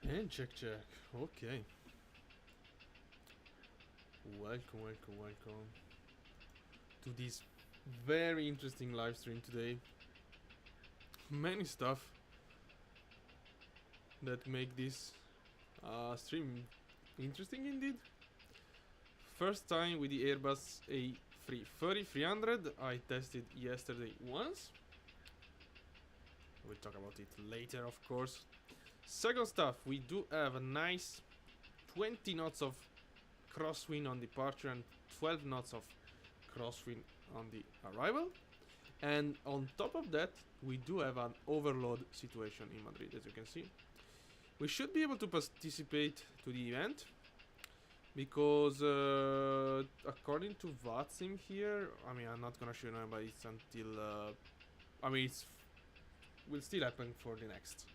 And check. Okay. Welcome to this very interesting live stream today. Many stuff that make this stream interesting indeed. First time with the Airbus A340-300. I tested yesterday once. We'll talk about it later, of course. Second stuff, we do have a nice 20 knots of crosswind on departure and 12 knots of crosswind on the arrival. And on top of that, we do have an overload situation in Madrid, as you can see. We should be able to participate to the event because according to VATSIM here, I mean, I'm not gonna show you, but it's until it will still happen for the next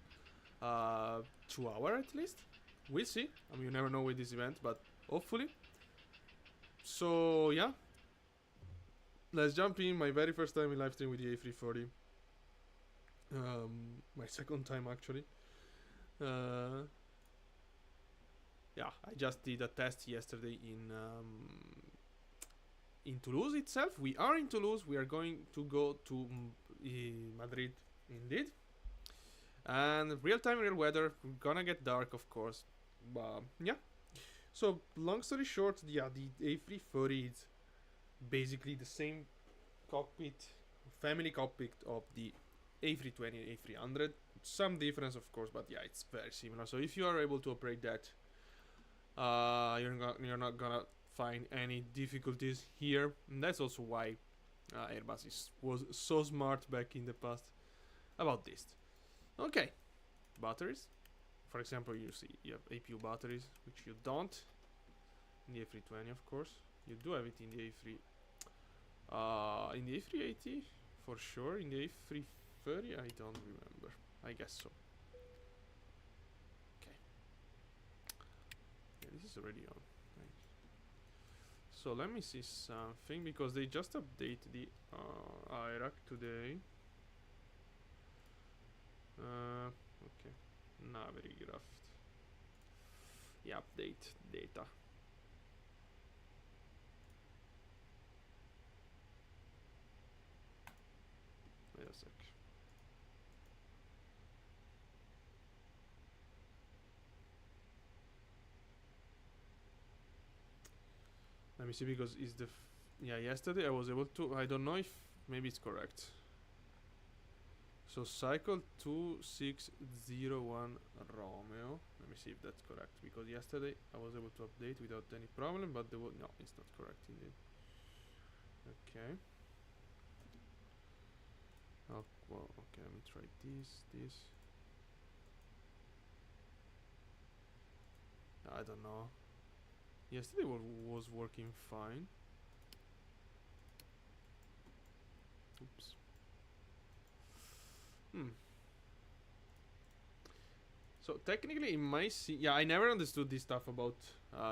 2 hours at least. We'll see. I mean, you never know with this event, but hopefully. So yeah, let's jump in. My very first time in live stream with the A340. My second time actually. Yeah, I just did a test yesterday in Toulouse itself. We are in Toulouse. We are going to go to Madrid indeed. And real time, real weather. We're gonna get dark, of course. But yeah. So long story short, yeah, the A340 is basically the same cockpit, family cockpit of the A320 and A300. Some difference, of course, but yeah, it's very similar. So if you are able to operate that, you're not gonna find any difficulties here. And that's also why Airbus was so smart back in the past about this. Okay, batteries. For example, you have APU batteries, which you don't in the A320, of course. You do have it in the in the A380 for sure. In the A330, I don't remember. I guess so. Okay. Yeah, this is already on. Nice. So let me see something because they just updated the IRAC today. Okay. Navigraph. Yeah, update data. Wait a sec. Let me see because is the yeah, yesterday I was able to, I don't know if maybe it's correct. So cycle 2601 Romeo. Let me see if that's correct because yesterday I was able to update without any problem, but no, it's not correct indeed. Okay. Oh, well, okay, let me try this. I don't know. Yesterday was working fine. Oops. So technically in my sim, yeah, I never understood this stuff about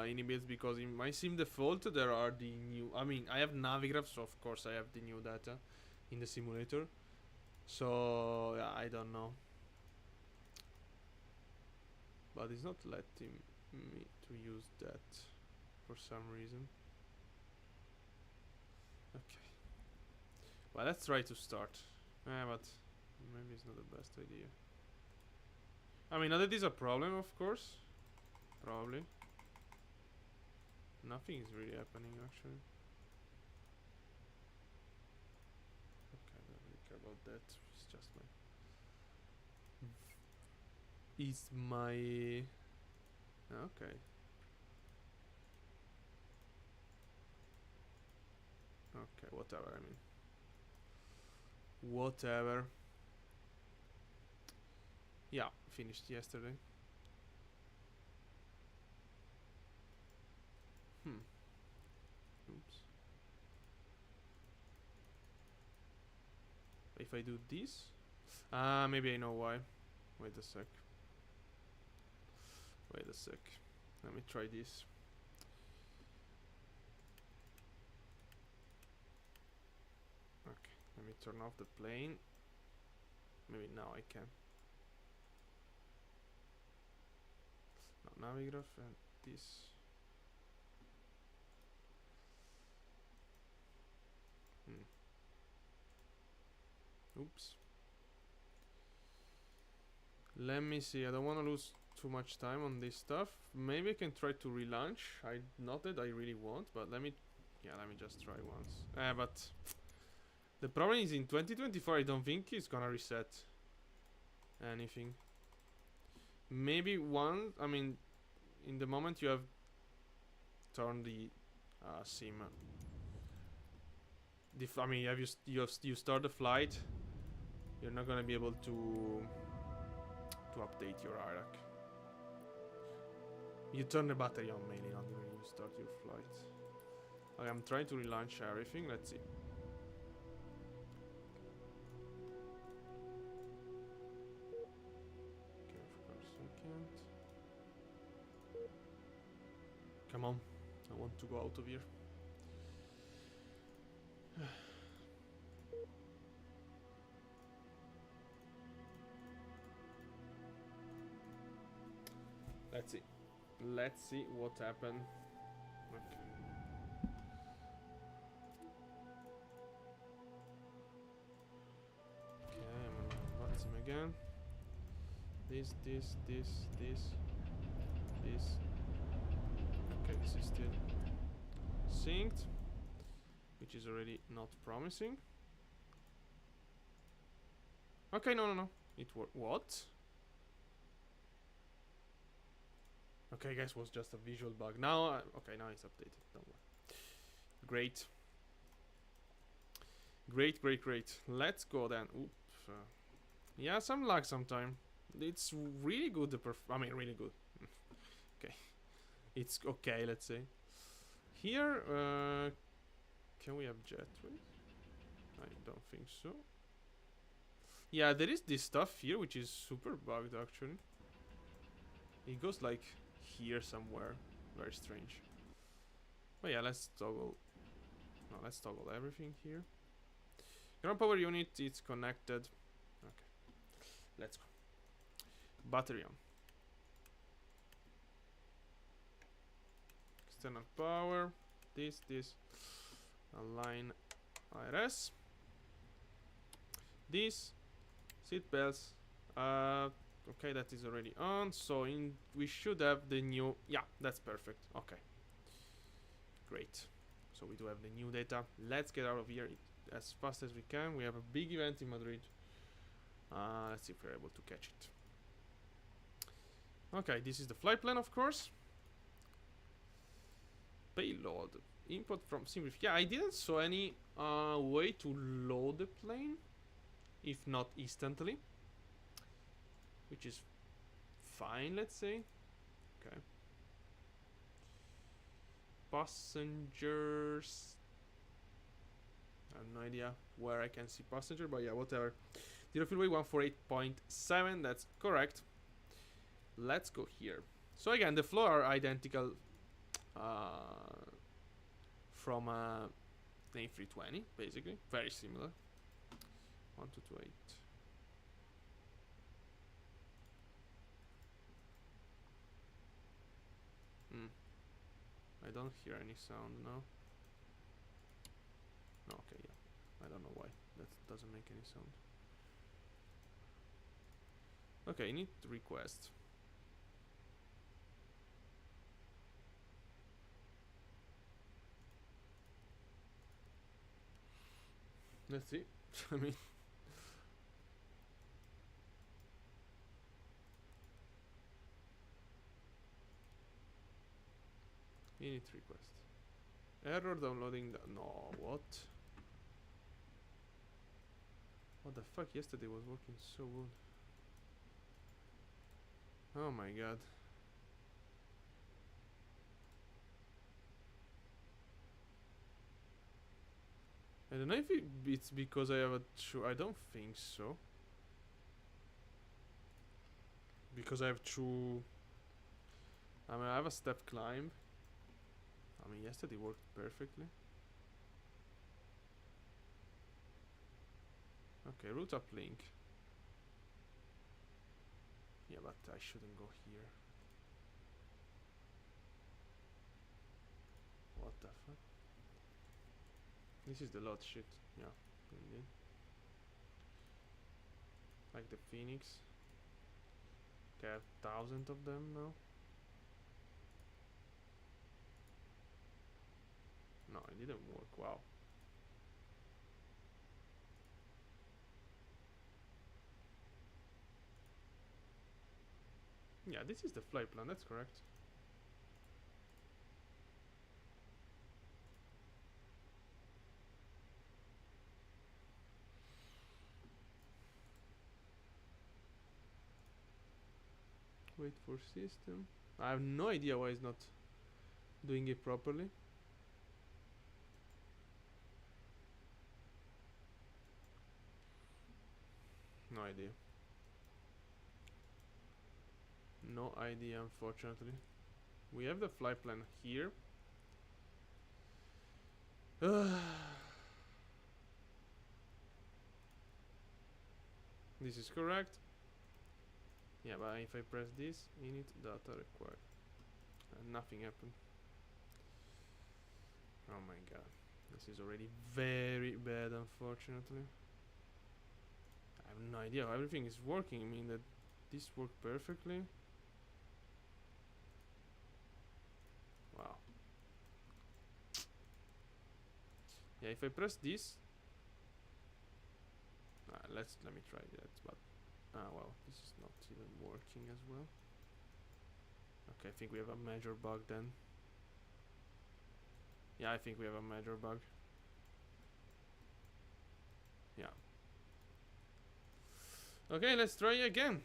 inhibits because in my sim default there are the new, I mean, I have Navigraph, so of course I have the new data in the simulator. So yeah, I don't know. But it's not letting me to use that for some reason. Okay. Well, let's try to start. But maybe it's not the best idea. I mean, not that is a problem, of course. Probably. Nothing is really happening, actually. Okay, I don't really care about that. It's just my... Is my... Okay. Okay, whatever, I mean. Whatever. Yeah, finished yesterday. Oops. If I do this... maybe I know why. Wait a sec. Let me try this. Okay, let me turn off the plane. Maybe now I can. Navigraph and this. Oops. Let me see. I don't want to lose too much time on this stuff. Maybe I can try to relaunch. Not that I really want, but let me just try once. But the problem is in 2024 I don't think it's gonna reset anything. Maybe one. I mean, in the moment you have turned the sim. I mean, you start the flight, you're not gonna be able to update your IRAC. You turn the battery on mainly, not when you start your flight. Okay, I'm trying to relaunch everything. Let's see. Okay, of course I can't. Come on, I want to go out of here. Let's see what happened. Okay. Okay, I'm on VATSIM again. This. Okay, this is still synced, which is already not promising. Okay, no. It worked. What? Okay, I guess it was just a visual bug. Now, okay, now it's updated. Don't worry. Great. Great. Let's go then. Oops. Yeah, some lag sometime. It's really good. I mean, really good. Okay. It's okay, let's say. Here, can we have jetway? I don't think so. Yeah, there is this stuff here, which is super bugged, actually. It goes like here somewhere. Very strange. But yeah, let's toggle. No, let's toggle everything here. Ground power unit, it's connected. Okay, let's go. Battery on. External power. This. Align IRS. This. Seat belts. Okay, that is already on. So we should have the new. Yeah, that's perfect. Okay. Great. So we do have the new data. Let's get out of here as fast as we can. We have a big event in Madrid. Let's see if we're able to catch it. Okay, this is the flight plan, of course. Payload. Input from Simrif. Yeah, I didn't saw any way to load the plane, if not instantly, which is fine, let's say. Okay. Passengers. I have no idea where I can see passenger, but yeah, whatever. Zero fuel weight 148.7, that's correct. Let's go here. So again, the flow are identical from the A320, basically. Very similar. 1228. I don't hear any sound now. No, okay, yeah. I don't know why. That doesn't make any sound. Okay, I need to request. Let's see. I mean, init request. Error downloading the. No, what? What the fuck? Yesterday was working so good. Oh my god. I don't know if it's because I have a true. I don't think so. Because I have true. I mean, I have a step climb. I mean, yesterday worked perfectly. Okay, route uplink. Yeah, but I shouldn't go here. What the fuck? This is the lot shit. Yeah, indeed. Like the Phoenix. Okay, I have thousands of them now. No, it didn't work. Wow. Yeah, this is the flight plan. That's correct. Wait for system. I have no idea why it's not doing it properly. No idea. No idea, unfortunately. We have the flight plan here. This is correct. Yeah, but if I press this, init data required. And nothing happened. Oh my god. This is already very bad, unfortunately. I have no idea how everything is working. I mean that this worked perfectly. Wow. Yeah, if I press this, let me try that. But well, this is not even working as well. Okay, I think we have a major bug then. Yeah, I think we have a major bug. Yeah. Okay, let's try again.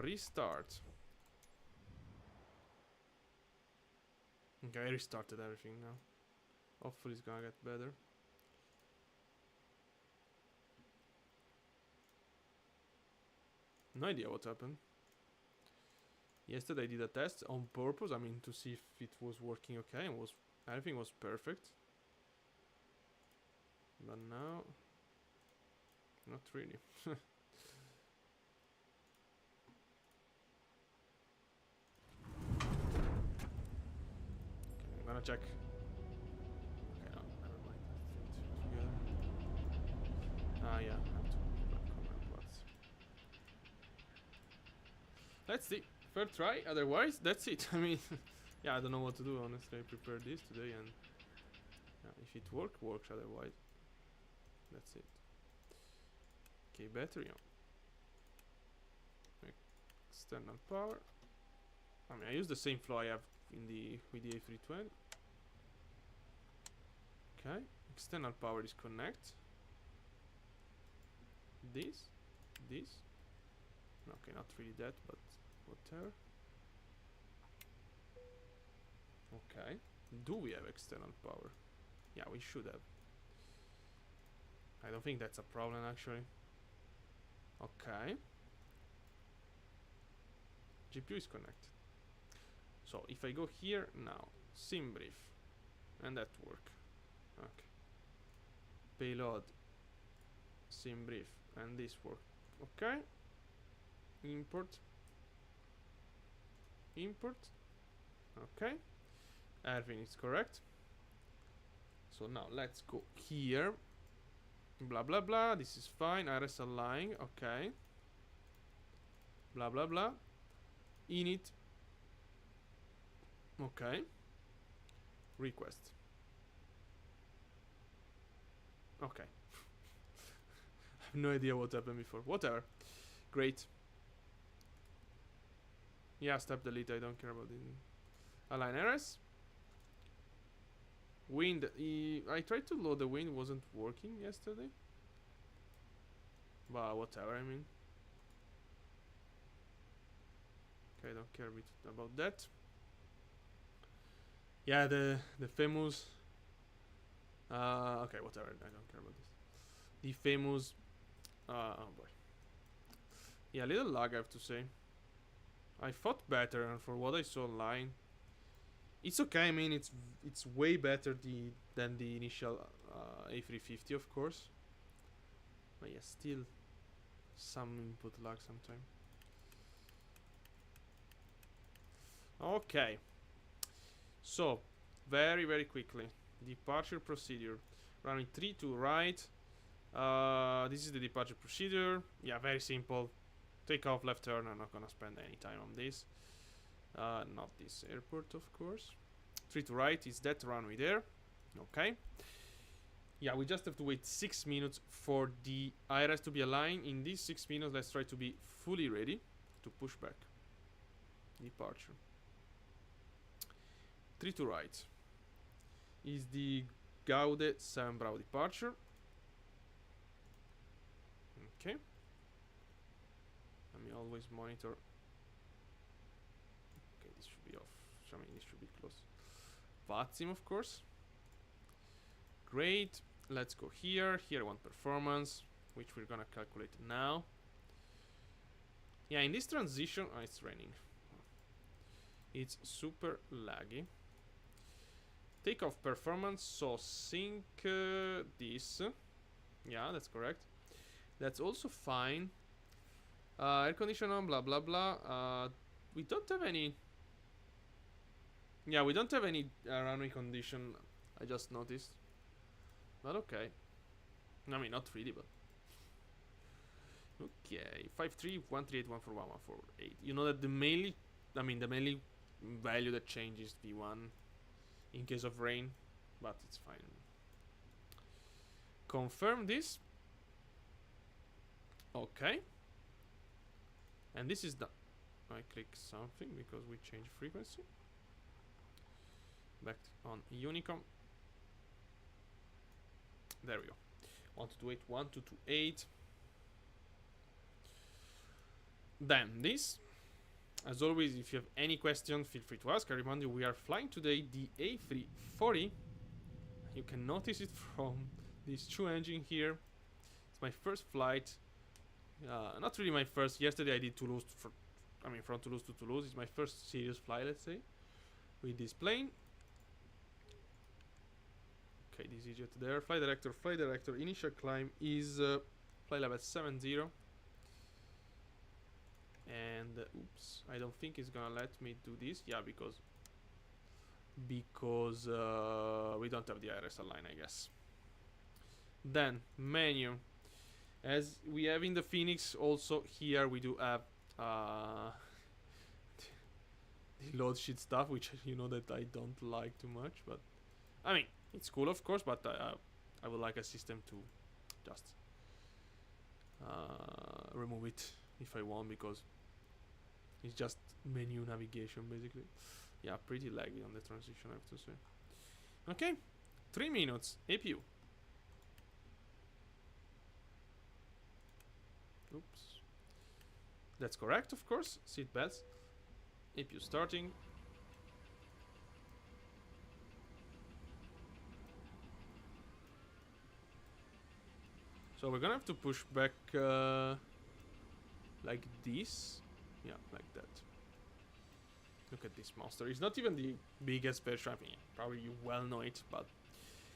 Restart. Okay, I restarted everything now. Hopefully it's gonna get better. No idea what happened. Yesterday I did a test on purpose, I mean to see if it was working okay, and everything was perfect. But now, not really. Okay, I'm gonna check. Okay, no, never mind. Ah, yeah, I have to go back on my plots. Let's see. Third try, otherwise, that's it. I mean, yeah, I don't know what to do, honestly. I prepared this today, and yeah, if it works, otherwise, that's it. Okay, battery on. External power. I mean, I use the same flow I have with the A320. Okay, external power disconnect. This. Okay, not really that, but whatever. Okay, do we have external power? Yeah, we should have. I don't think that's a problem actually. Okay. GPU is connected. So if I go here now, sim brief, and that work. Okay. Payload, sim brief, and this work. Okay. Import. Okay. Everything is correct. So now let's go here. Blah blah blah. This is fine. RS align. Okay. Blah blah blah. Init. Okay. Request. Okay. I have no idea what happened before. Whatever. Great. Yeah, step delete. I don't care about it. Align RS. Wind. I tried to load the wind. Wasn't working yesterday. But whatever, I mean. Okay, I don't care about that. Yeah, the famous. Okay, whatever. I don't care about this. The famous. Oh boy. Yeah, a little lag, I have to say. I thought better, and for what I saw online, it's okay. I mean, it's way better than the initial A350, of course. But yeah, still some input lag sometime. Okay. So, very, very quickly. Departure procedure. Running 3 to right. This is the departure procedure. Yeah, very simple. Take off, left turn. I'm not gonna spend any time on this. Not this airport, of course. 3 to right is that runway there. Okay. Yeah, we just have to wait 6 minutes for the IRS to be aligned. In these 6 minutes, let's try to be fully ready to push back. Departure. 3 to right is the Gaude 7 Bravo departure. Okay. Let me always monitor. Okay, this should be off. I mean, this should be close. VATSIM, of course. Great. Let's go here. Here I want performance, which we're gonna calculate now. Yeah, in this transition, oh, it's raining. It's super laggy. Takeoff performance, so sync this. Yeah, that's correct. That's also fine. Air condition on, blah blah blah. We don't have any. Yeah, we don't have any runway condition. I just noticed. But okay. I mean, not really, but. Okay, 5313814148. You know that the mainly value that changes V1 in case of rain, but it's fine. Confirm this. Okay. And this is the. I click something because we change frequency. Back on Unicom. There we go. 1228, 1228. Then this. As always, if you have any question, feel free to ask. I remind you, we are flying today the A340. You can notice it from this two engine here. It's my first flight. Not really my first. Yesterday I did Toulouse. From Toulouse to Toulouse. It's my first serious flight, let's say, with this plane. Okay, this is jet there. Flight director. Initial climb is flight level 70. And oops, I don't think it's gonna let me do this. Yeah, because we don't have the IRS line, I guess. Then menu, as we have in the Phoenix, also here we do have the load sheet stuff, which you know that I don't like too much, but I mean it's cool, of course. But I would like a system to just remove it if I want, because it's just menu navigation basically. Yeah, pretty laggy on the transition, I have to say. Okay, 3 minutes. APU. Oops. That's correct, of course. Seat belts. APU starting. So we're gonna have to push back like this. Yeah, like that. Look at this monster. It's not even the biggest version. I mean, probably you well know it, but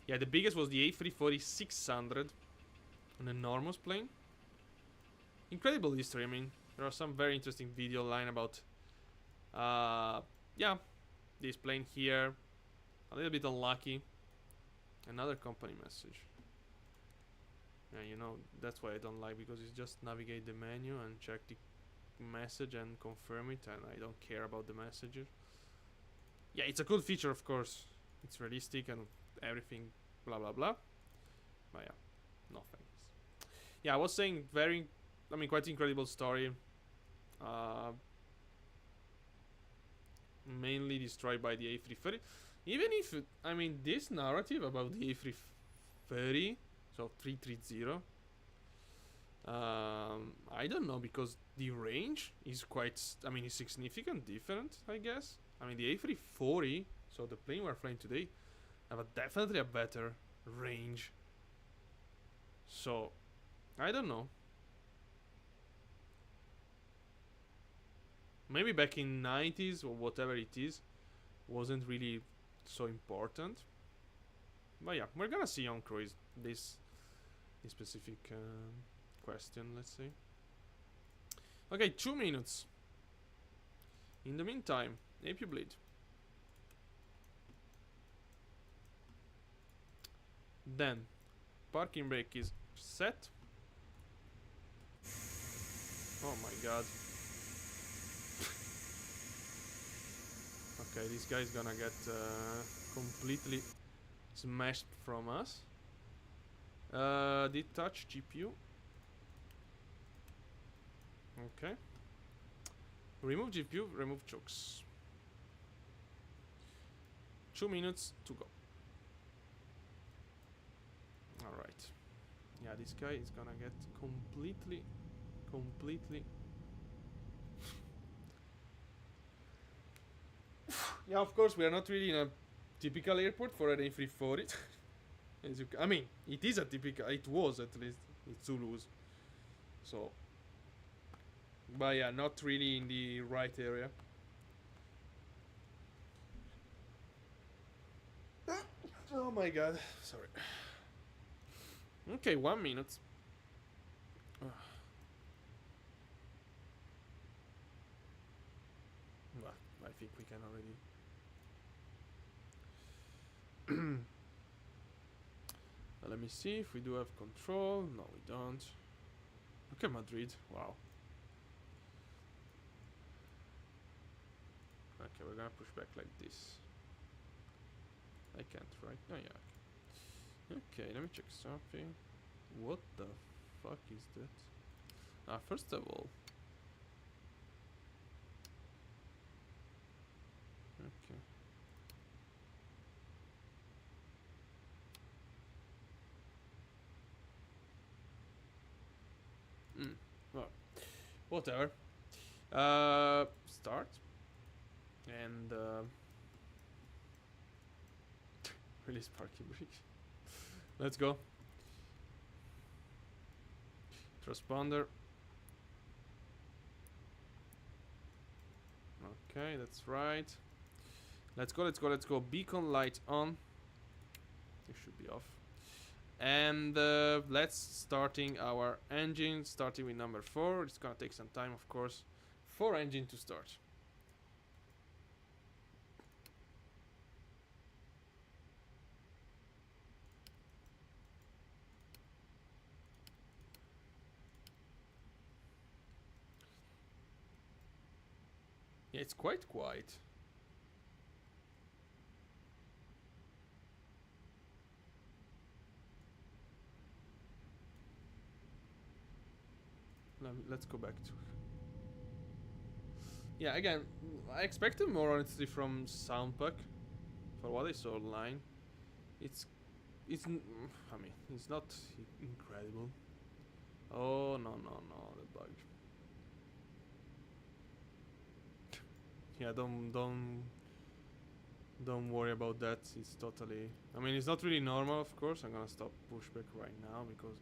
yeah, the biggest was the A340-300, an enormous plane. Incredible history. I mean, there are some very interesting video online about yeah, this plane here. A little bit unlucky. Another company message. Yeah, you know, that's why I don't like, because it's just navigate the menu and check the message and confirm it, and I don't care about the messages. Yeah, it's a cool feature, of course. It's realistic and everything, blah blah blah. But yeah, no thanks. Yeah, I was saying quite incredible story. Mainly destroyed by the A330. Even if, this narrative about the A330, so 330, I don't know, because the range is quite, it's significant different, I guess. The A340, so the plane we're flying today, have definitely a better range. So, I don't know. Maybe back in 90s or whatever it is, wasn't really so important. But yeah, we're gonna see on cruise this specific question, let's say. Okay, 2 minutes. In the meantime, APU bleed. Then parking brake is set. Oh my god. Okay, this guy's gonna get completely smashed from us. Detach GPU. Okay. Remove GPU, remove chokes. 2 minutes to go. Alright. Yeah, this guy is gonna get completely. Yeah, of course, we are not really in a typical airport for an A340. As you I mean, it is a typical. It was at least. It's Toulouse. So. But yeah, not really in the right area. Oh my god. Sorry. Okay, 1 minute. Well, I think we can already. Let me see if we do have control. No, we don't. Look at Madrid. Wow. Okay, we're gonna push back like this. I can't, right? Oh yeah. Okay, let me check something. What the fuck is that? First of all. Okay. Well, whatever. Start. And release parking brake. Let's go. Transponder. Okay, that's right. Let's go. Beacon light on. It should be off. And let's starting our engine, starting with number 4. It's gonna take some time, of course, for engine to start. Yeah, it's quite quiet. Let's go back to. Yeah, again, I expected more honestly from Soundpack. For what I saw online, it's I mean, it's not incredible. Oh no, the bug. Yeah, don't worry about that. It's totally. I mean, it's not really normal, of course. I'm gonna stop pushback right now because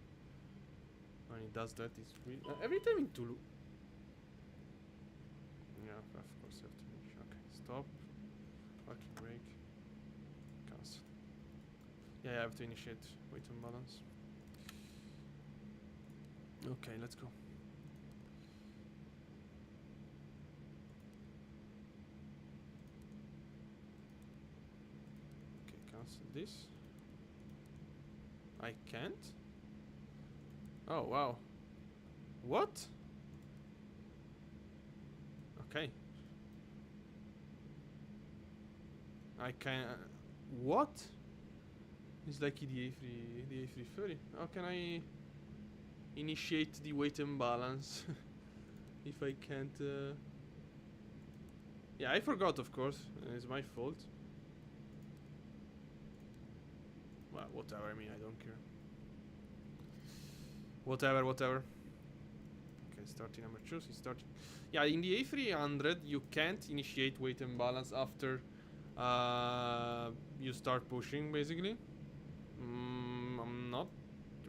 when it does that, it's really every time in Toulouse. Yeah, of course I have to make sure. Okay, stop. Parking brake. Cancel. Yeah, I have to initiate weight and balance. Okay, let's go. Okay, cancel this. I can't? Oh, wow. What? Okay. I can. What? It's like the A330. How can I initiate the weight and balance if I can't? Yeah, I forgot. Of course, it's my fault. Well, whatever. I mean, I don't care. Whatever. Okay, starting number 2. So starting. Yeah, in the A300, you can't initiate weight and balance after you start pushing, basically. I'm not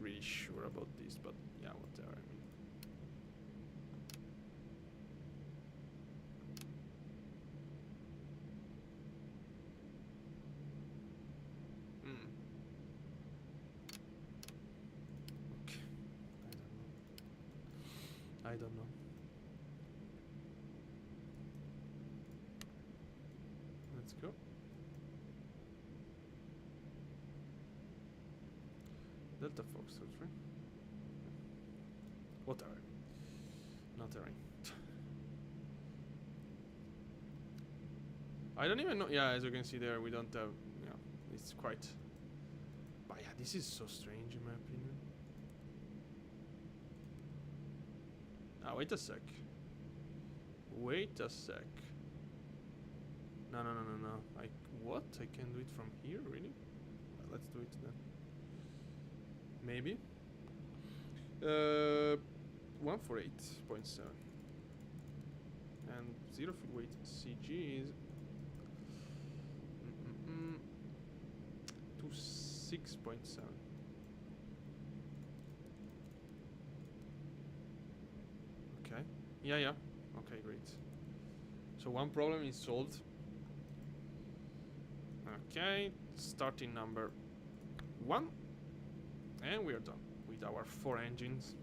really sure about this, but yeah, whatever. I mean. Okay. I don't know. Let's go. Delta Foxtrot, right? Whatever. Not terrain. I don't even know. Yeah, as you can see there, we don't have. Yeah, it's quite. But yeah, this is so strange in my opinion. Ah, wait a sec. Wait a sec. No. What? I can do it from here, really? Let's do it then. Maybe. 148.7. And 0 fuel weight CG is 26.7. Okay. Yeah. Okay, great. So one problem is solved. Okay, starting number 1. And we are done with our 4 engines.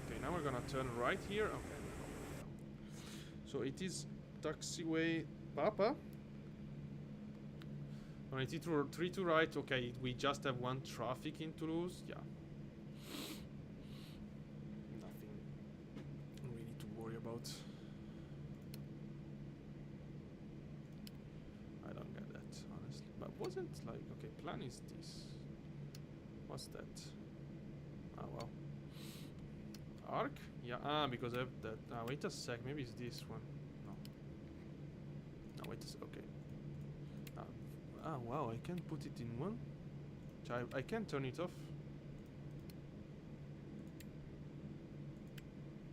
Okay, now we're gonna turn right here. Okay. So it is taxiway Papa. On it 3 to right. Okay, we just have 1 traffic in Toulouse. Yeah. Nothing really to worry about. I don't get that, honestly. But wasn't like, okay, plan is this. What's that? Oh, wow. Arc? Yeah, because I have that. Wait a sec, maybe it's this one. No. No, wait a sec, okay. Wow, I can put it in one. I can turn it off.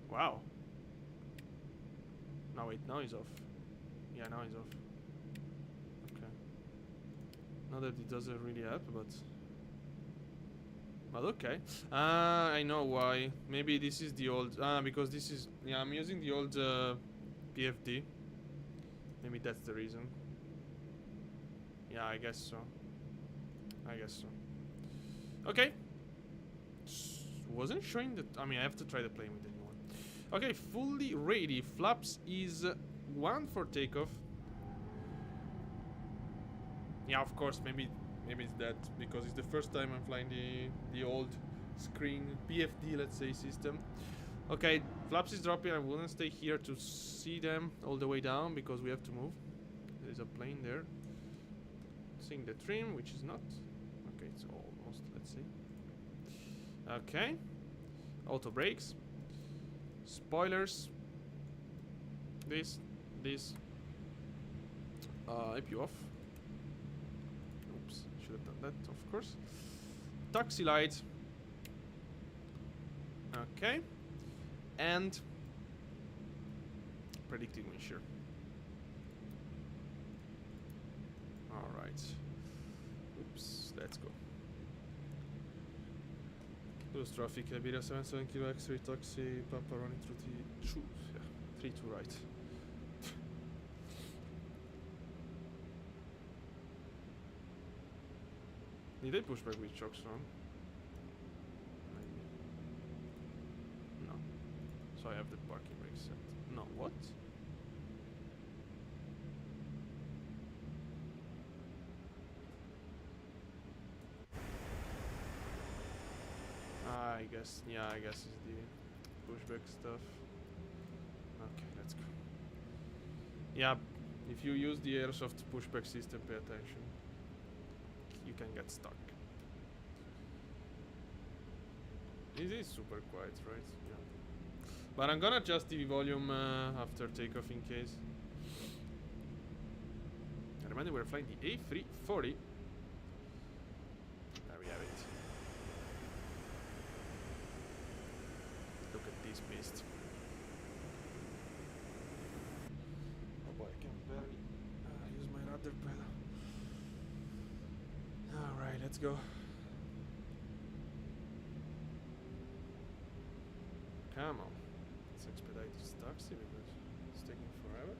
Wow. No, wait, now it's off. Yeah, now it's off. Okay. Not that it doesn't really help, but okay. I know why. Maybe this is the old. Because this is. Yeah, I'm using the old PFD. Maybe that's the reason. Yeah, I guess so. Okay. Wasn't showing that. I mean, I have to try the plane with the new one. Okay, fully ready. Flaps is 1 for takeoff. Yeah, of course. Maybe it's that because it's the first time I'm flying the old screen PFD, let's say, system. Okay, flaps is dropping. I wouldn't stay here to see them all the way down because we have to move. There is a plane there. Seeing the trim, which is not. Okay, it's almost. Let's see. Okay, auto brakes, spoilers. This. APU off. Oops, should have done that, of course. Taxi light. Okay, and predicted wind shear. Alright. Oops, let's go. Toulouse traffic, Iberia 77 kilo X-ray taxi, Papa running through the 3 to right. Need I push back with chocks on? Maybe. No. So I have the parking brake set. No, what? I guess it's the pushback stuff. Okay, let's go. Yeah, if you use the airsoft pushback system, pay attention. You can get stuck. This is super quiet, right? Yeah. But I'm gonna adjust the volume after takeoff in case. And remember, we're flying the A340. There we have it. Look at this beast. Oh boy, I can barely use my rudder pedal. Alright, let's go. Come on. Let's expedite this taxi because it's taking forever.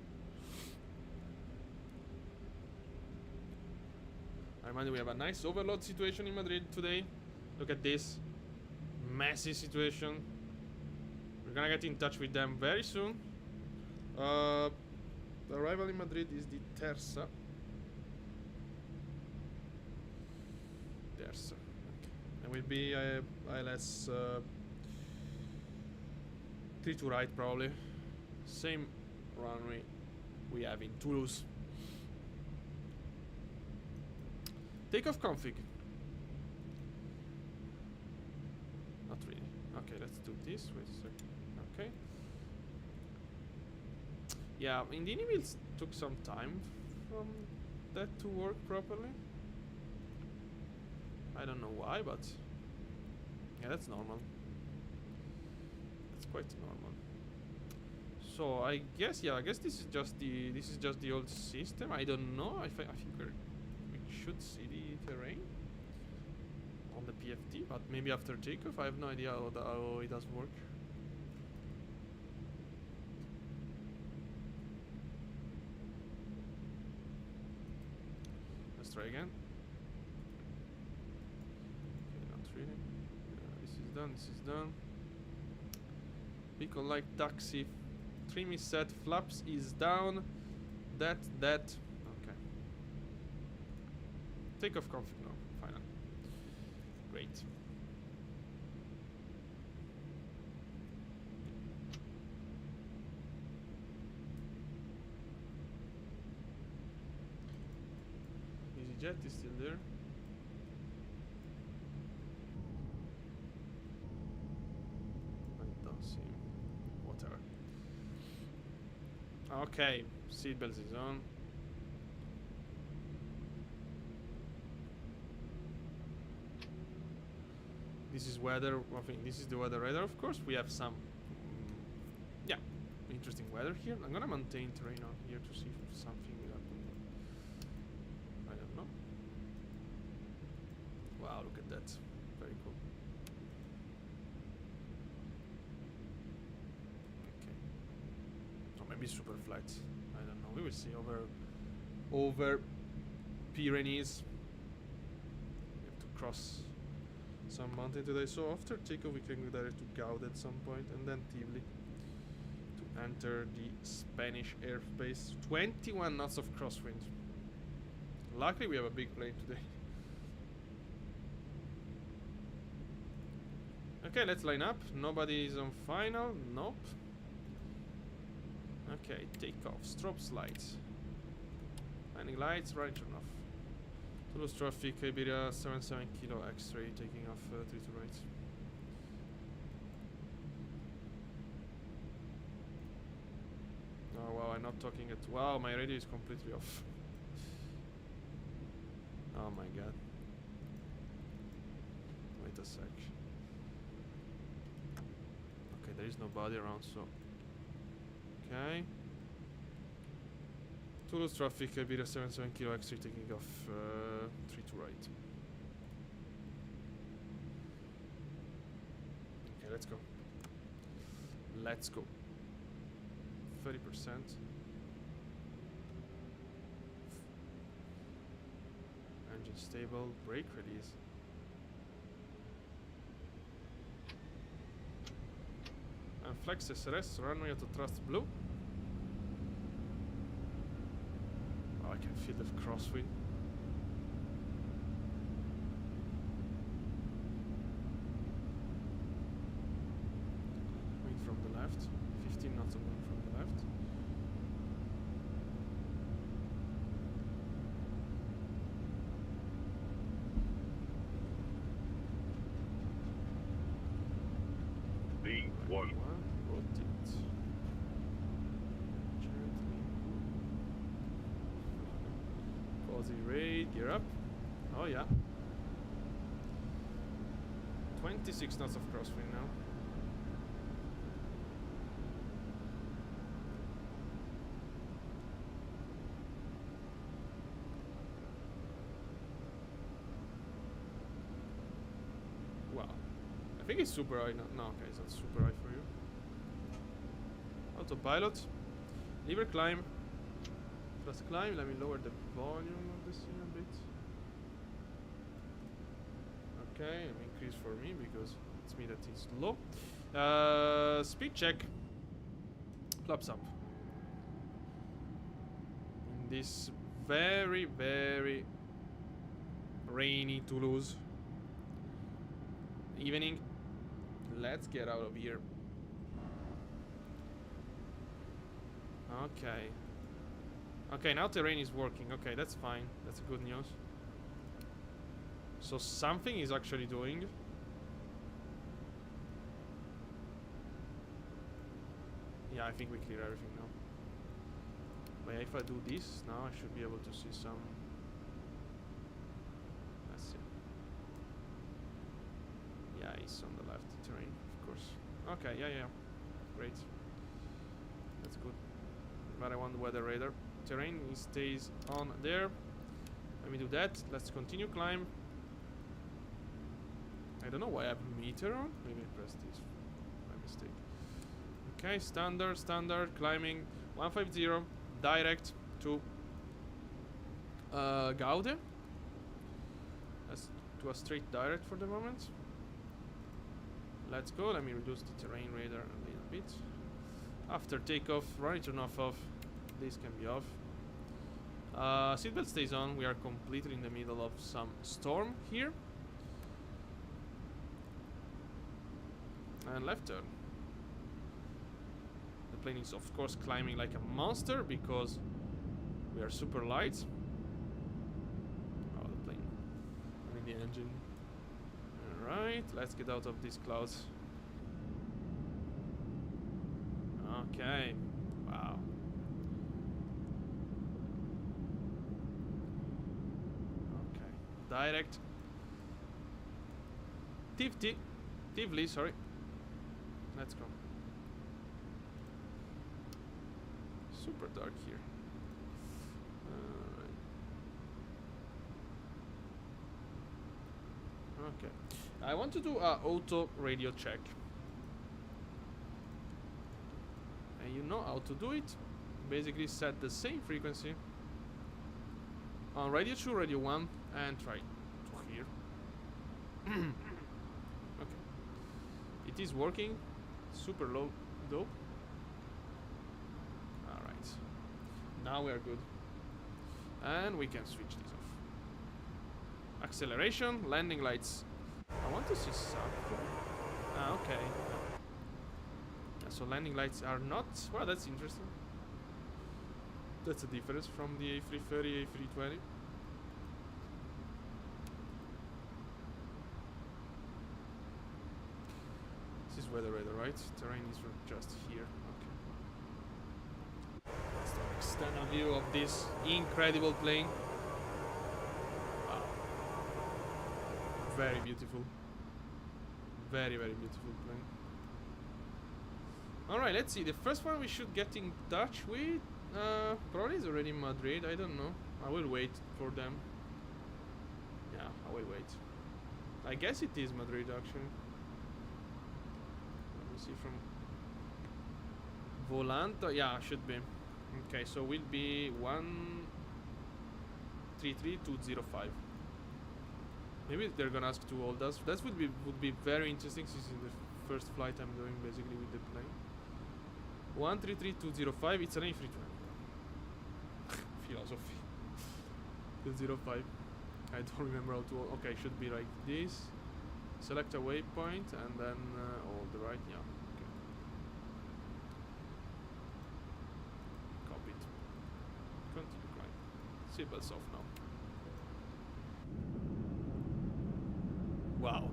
I remind you, we have a nice overload situation in Madrid today. Look at this. Messy situation. We're gonna get in touch with them very soon. The arrival in Madrid is the Terza. Terza. Okay. And will be ILS 3 to right probably. Same runway we have in Toulouse. Takeoff config. Not really. Okay, let's do this. Wait a second. Okay. Yeah, in the emails took some time from that to work properly. I don't know why, but yeah, that's normal. That's quite normal. So I guess, yeah, I guess this is just the old system. I don't know. I think we should see the terrain on the PFD, but maybe after takeoff. I have no idea how it does work. Let's try again. Okay, not really. This is done. This is done. Beacon light taxi. Trim is set. Flaps is down. That. Okay. Takeoff config now. Final. Great. EasyJet is still there. I don't see him. Whatever. Okay, seatbelts is on. This is weather. I think this is the weather radar. Of course, we have some, yeah, interesting weather here. I'm gonna maintain terrain on here to see if something will happen. I don't know. Wow, look at that. Very cool. Okay. So maybe super flights. I don't know. We will see over Pyrenees. We have to cross some mountain today. So after takeoff we can go direct to Gaud at some point and then Tivoli to enter the Spanish airspace. 21 knots of crosswind. Luckily we have a big plane today. Okay, let's line up. Nobody is on final. Nope. Okay, takeoff. Strobes lights. Landing lights, right turn off. Toulouse traffic, Iberia 77 kilo X-ray taking off 3 to right. Oh wow, I'm not talking it. Wow, my radio is completely off. Oh my god. Wait a sec. Okay, there is nobody around, so. Okay. Toulouse traffic, Iberia 77 kilo X-ray taking off 3 to right. Okay, let's go. Let's go. 30%. Engine stable, brake release. And flex SRS, runway auto thrust blue. Oh, I can feel the crosswind. Wind from the left. 15 knots of wind from the left. V1. Rotate. Gently. Cozy raid, gear up. Oh yeah. 26 knots of crosswind now. Wow. I think it's super high now. No, okay, it's not super high for you. Autopilot. Lever climb. Thrust climb. Let me lower the volume of this here a bit. Okay, and increase for me because it's me that is low. Speed check. Flaps up. this very, very rainy Toulouse evening. Let's get out of here. Okay. Okay, now terrain is working. Okay, that's fine. That's good news. So something is actually doing. Yeah, I think we clear everything now. But if I do this now, I should be able to see some. Let's see. Yeah, it's on the left terrain, of course. Okay, yeah. Great. That's good. But I want the weather radar. Terrain stays on there. Let me do that. Let's continue climb. I don't know why I have meter on. Maybe I pressed this by mistake. Okay, standard climbing 150 direct to Gaude. Let's do a straight direct for the moment. Let's go. Let me reduce the terrain radar a little bit. After takeoff, run turn off. This can be off. Seatbelt stays on. We are completely in the middle of some storm here. And left turn. The plane is of course climbing like a monster because we are super light. Oh, the plane. I mean the engine. Alright, let's get out of these clouds. Okay. Wow. Okay. Direct. Tivoli, sorry. Let's go. Super dark here. Okay. I want to do a auto radio check. And you know how to do it. Basically set the same frequency on radio 2, radio 1 and try to hear. Okay. It is working. Super low though. Alright. Now we are good. And we can switch this off. Acceleration, landing lights. I want to see something. Okay. Yeah, so landing lights are not. Well, that's interesting. That's a difference from the A330, A320. This is weather radar, right? Terrain is just here. Okay. Let's do an external view of this incredible plane. Wow. Very beautiful. Very, very beautiful plane. Alright, let's see. The first one we should get in touch with probably is already in Madrid. I don't know. I will wait for them. Yeah, I will wait. I guess it is Madrid actually. Let me see from Volanta. Yeah, should be. Okay, so we'll be 133205. Maybe they're gonna ask to hold us. That would be very interesting since it's the first flight I'm doing basically with the plane. 133205. It's an A320. Philosophy. 205. I don't remember how to. Okay, should be like this. Select a waypoint and then hold the right. Yeah. Okay. Copy it. Continue climb. Seatbelts off now. Wow.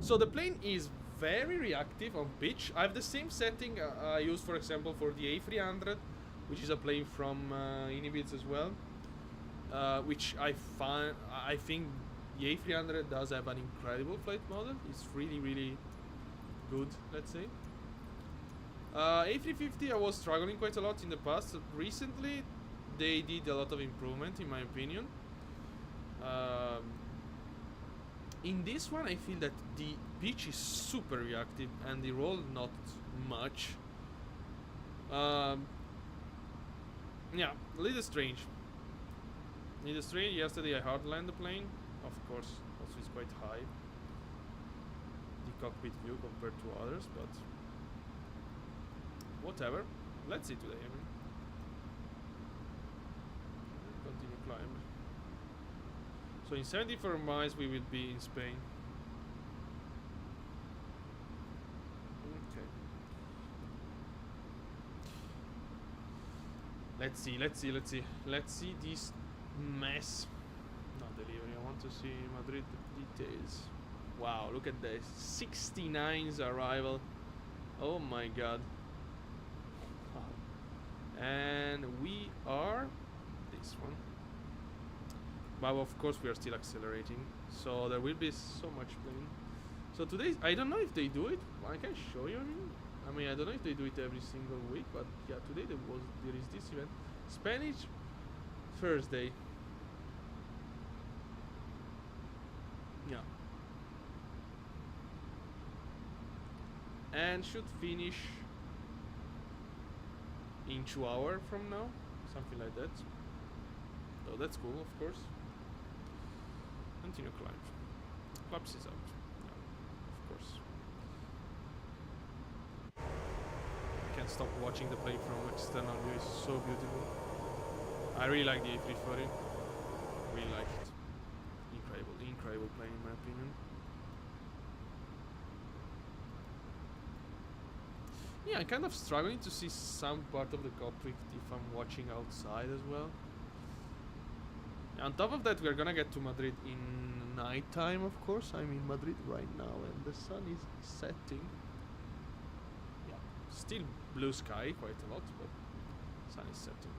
So the plane is very reactive on pitch. I have the same setting I use, for example, for the A300, which is a plane from Inibits as well. Which I think the A300 does have an incredible flight model. It's really, really good, let's say. A350 I was struggling quite a lot in the past. Recently, they did a lot of improvement, in my opinion. In this one, I feel that the pitch is super reactive and the roll not much. Yeah, a little strange. Yesterday I hard landed the plane. Of course, also it's quite high, the cockpit view compared to others, but whatever. Let's see today. I mean, Continue climb. So in 74 miles we will be in Spain. Okay. Let's see. Let's see this mess. Not delivery. I want to see Madrid details. Wow, look at this. 69's arrival. Oh my god. And we are this one. But of course we are still accelerating. So there will be so much plane. So today, I don't know if they do it. I can show you. I mean, I don't know if they do it every single week, but yeah, today there is this event. Spanish Thursday. Yeah. And should finish in 2 hours from now, something like that. So that's cool, of course. Continue climb. Flaps is out. Yeah, of course. I can't stop watching the plane from external view. It's so beautiful. I really like the A340. Really like it. Incredible plane in my opinion. Yeah, I'm kind of struggling to see some part of the cockpit if I'm watching outside as well. On top of that, we're gonna get to Madrid in night time, of course. I'm in Madrid right now and the sun is setting. Yeah, still blue sky quite a lot, but sun is setting.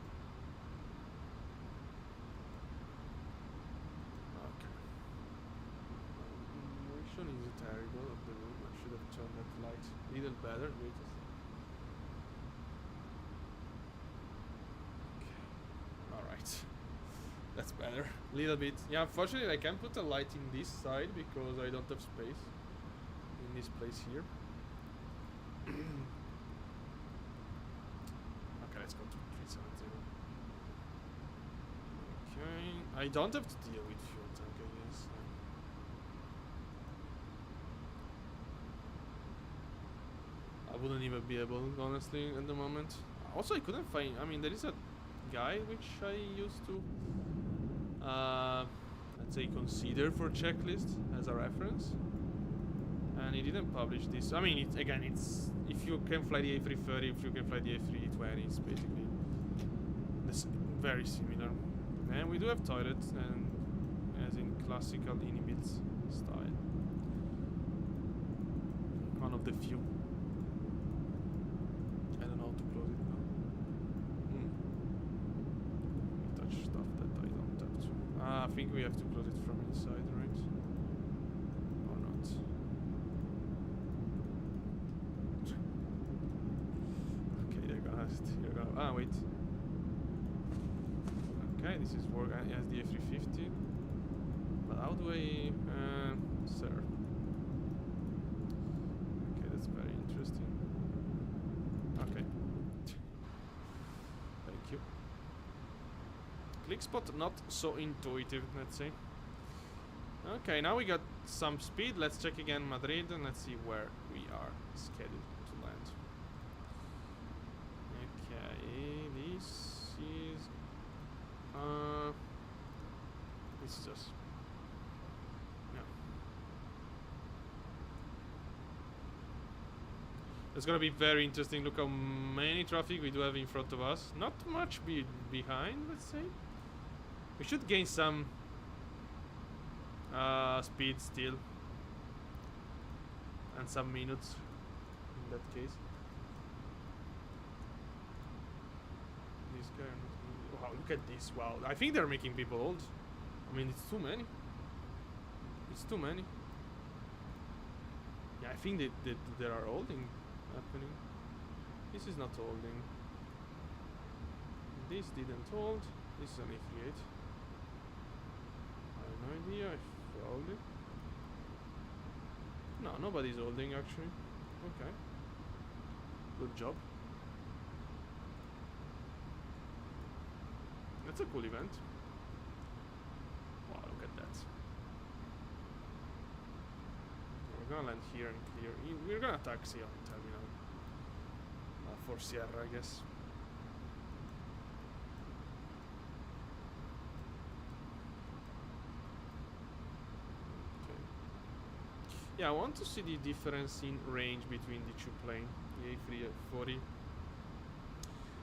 Okay. Illumination is terrible of the room. I should have turned that light a little better. Wait a second. That's better. A little bit. Yeah, unfortunately I can't put a light in this side because I don't have space in this place here. Okay, let's go to 370. Okay. I don't have to deal with fuel tank, I guess. I wouldn't even be able, honestly, at the moment. Also, I couldn't find... I mean, there is a guy which I used to... let's say consider for checklist as a reference, and he didn't publish this. I mean, it's if you can fly the A330, if you can fly the A320, it's basically this very similar. And we do have toilets, and as in classical inbuilt style, one of the few. I don't know how to close it now. Touch stuff that I don't have to. I think we have to close it from inside, right? Or not? Okay, they're gonna. Ah, wait. Okay, this is work as the A350. But how do I, sir? Okay, that's very interesting. Okay. Thank you. ClickSpot not so intuitive, let's say. Okay, now we got some speed. Let's check again Madrid and let's see where we are scheduled to land. Okay, this is just it's gonna be very interesting. Look how many traffic we do have in front of us. Not much behind, let's say. We should gain some speed still. And some minutes in that case. This guy, wow, look at this. Wow, I think they're making people old. I mean, it's too many. It's too many. Yeah, I think that there are holding happening. This is not holding. This didn't hold. This is an A38. I have no idea if I hold it. No, nobody's holding actually. Okay. Good job. That's a cool event. Wow, look at that. We're gonna land here and clear. We're gonna taxi on terminal for Sierra, I guess. Yeah, I want to see the difference in range between the two planes, the A340.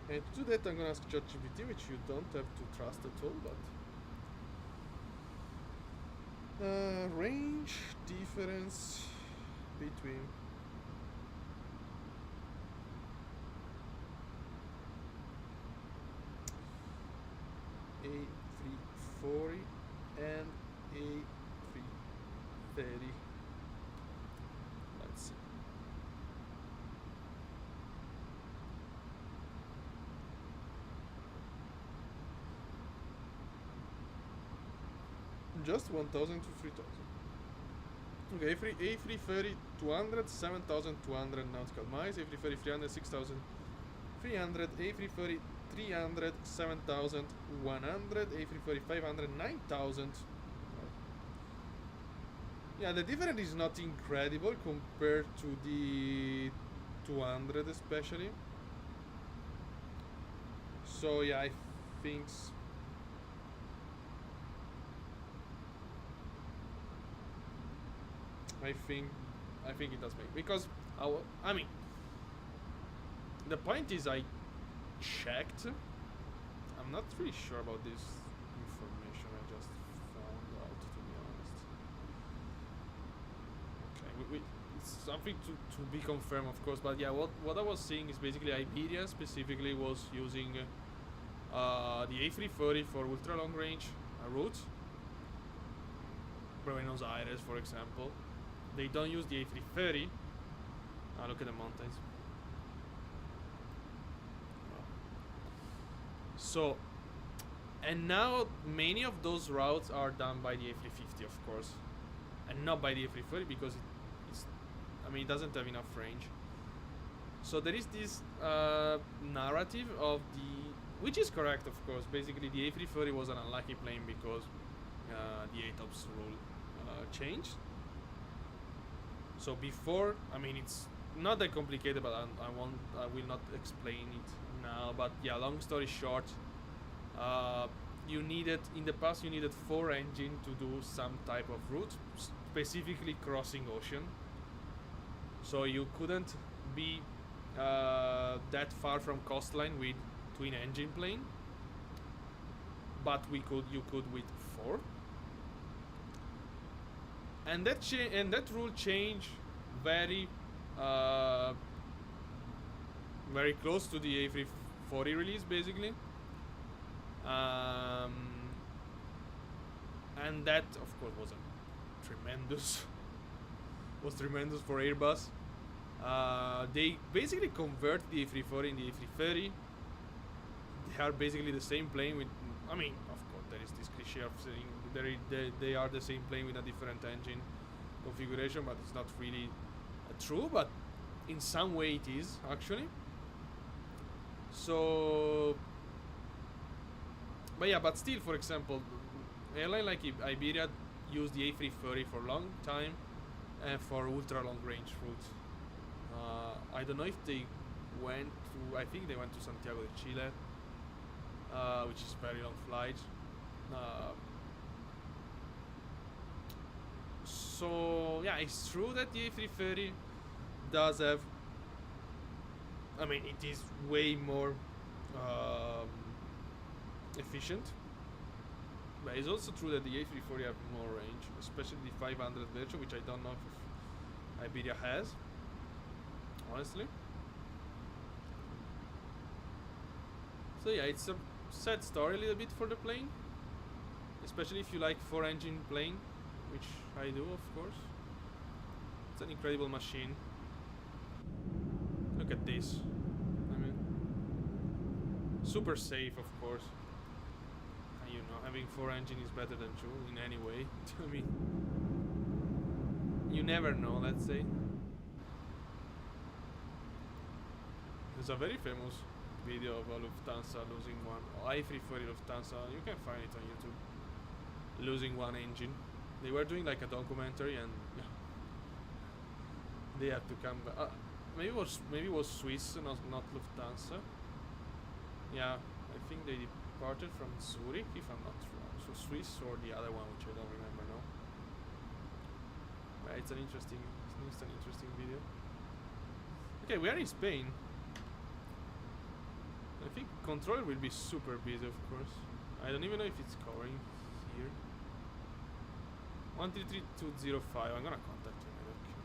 And to do that, I'm gonna ask ChatGPT, which you don't have to trust at all, but range difference between A340 and A330. Let's see. Just 1,000 to 3,000. Okay, A330 200, 7,200 nautical miles. A330 300, 6,300. A330 300, 7,100. A330 500, 9,000. Yeah, the difference is not incredible compared to the 200 especially. So yeah, I think I think it does make, because I mean, the point is I checked. I'm not really sure about this information I just found out, to be honest. Okay, it's something to be confirmed, of course, but yeah, what I was seeing is basically Iberia specifically was using the A330 for ultra long range routes. Buenos Aires, for example. They don't use the A330. Look at the mountains. So, and now many of those routes are done by the A350, of course, and not by the A330 because it doesn't have enough range. So there is this narrative of which is correct, of course. Basically, the A330 was an unlucky plane because the ATOPS rule changed. So before, it's not that complicated, but I will not explain it now. But yeah, long story short, in the past you needed 4 engines to do some type of route, specifically crossing ocean. So you couldn't be that far from coastline with twin engine plane, but you could with 4. And that rule changed very very close to the A340 release, basically. And that, of course, was tremendous for Airbus. They basically convert the A340 and the A330. They are basically the same plane with, of course, there is this cliche of saying they are the same plane with a different engine configuration, but it's not really true, but in some way it is, actually. So, but still, for example, airline like Iberia used the A330 for a long time and for ultra long range routes. I don't know if they went to, I think they went to Santiago de Chile, which is a very long flight. So yeah, it's true that the A330 does have, it is way more efficient, but it's also true that the A340 have more range, especially the 500 version, which I don't know if Iberia has, honestly. So yeah, it's a sad story a little bit for the plane, especially if you like 4-engine plane, which I do, of course. It's an incredible machine. Look at this. Super safe, of course. And, having 4-engine is better than 2 in any way. You never know, let's say. There's a very famous video of Lufthansa losing one, A340 Lufthansa, you can find it on YouTube, losing 1 engine. They were doing like a documentary, and they had to come back. Maybe it was Swiss, not Lufthansa. Yeah, I think they departed from Zurich, if I'm not wrong. So Swiss or the other one, which I don't remember It's an interesting video. Okay, we are in Spain. I think controller will be super busy, of course. I don't even know if it's covering here. 133205. I'm gonna contact him. I don't care.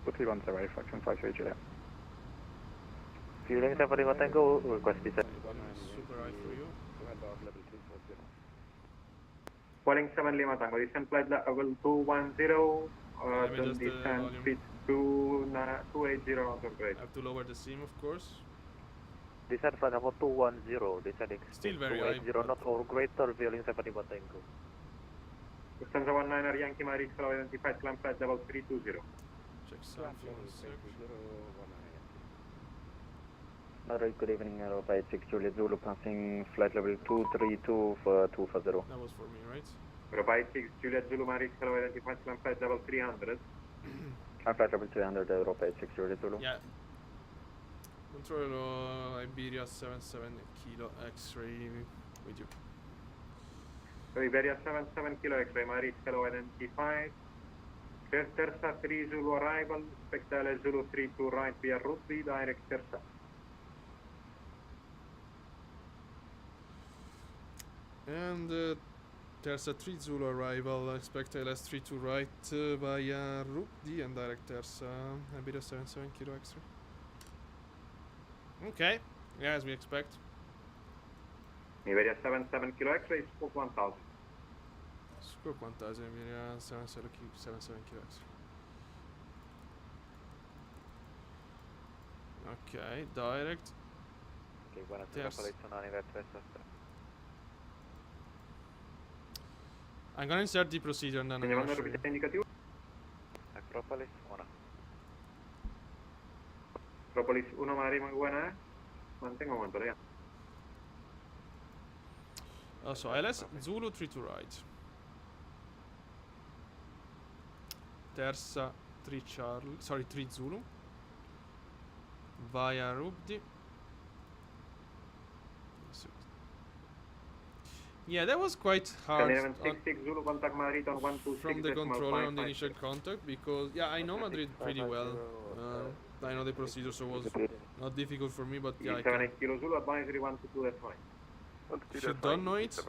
2310, fraction 53 Juliet. Fueling 71 Tango, request descent. Super high for you. Calling 7 Lima Tango, descent flight level 210, then descent speed 280 knots or greater. I have to lower the sim, of course. Descent flight level 210, descending Still very high. 280 knots or greater, fueling 71 Tango. Lufthansa 19er Yankee Marie Kilo identified, climb flight level 320. Check something one sec. Madrid, good evening, Aero 6 Juliet Zulu, passing flight level 232 for 250. That was for me, right? Aero 6 Juliet Zulu Marie Kilo identified, climb flight level 300. Climb flight level 300, Aero 6 Juliet Zulu. Yeah. Control Iberia 77 Kilo X-ray with you. So Iberia 77 Kilo X-ray Marie Kilo identified. Clear Tersa 3 Zulu arrival, expect LS Zulu 32 right via route B, direct Tersa. And there's a 3 Zulu arrival, expect LS32 right via route D and direct there's Iberia 77 Kilo X-ray. Okay, yeah, as we expect. Iberia 77 Kilo X-ray, squawk 1000. Squawk 1000, Iberia 77 Kilo X-ray. Okay, direct. Okay, buenas There's- noches, a nivel 3 I'm gonna insert the procedure and then I'm gonna show you. Indicativo. Acropolis 1. Acropolis 1 Madrid, muy buena, Mantengo un momento, ya. So LS Zulu 32 right. Terza 3 Charlie, sorry 3 Zulu. Via Rubdi. Yeah, that was quite hard Scandinavian 66 Zulu, contact Madrid on 126. from the controller on the initial contact because yeah, I know Madrid pretty well. I know the procedure, so it was not difficult for me, but yeah, I can. 78 Kilo Zulu, advisory 122.9. If you don't know it,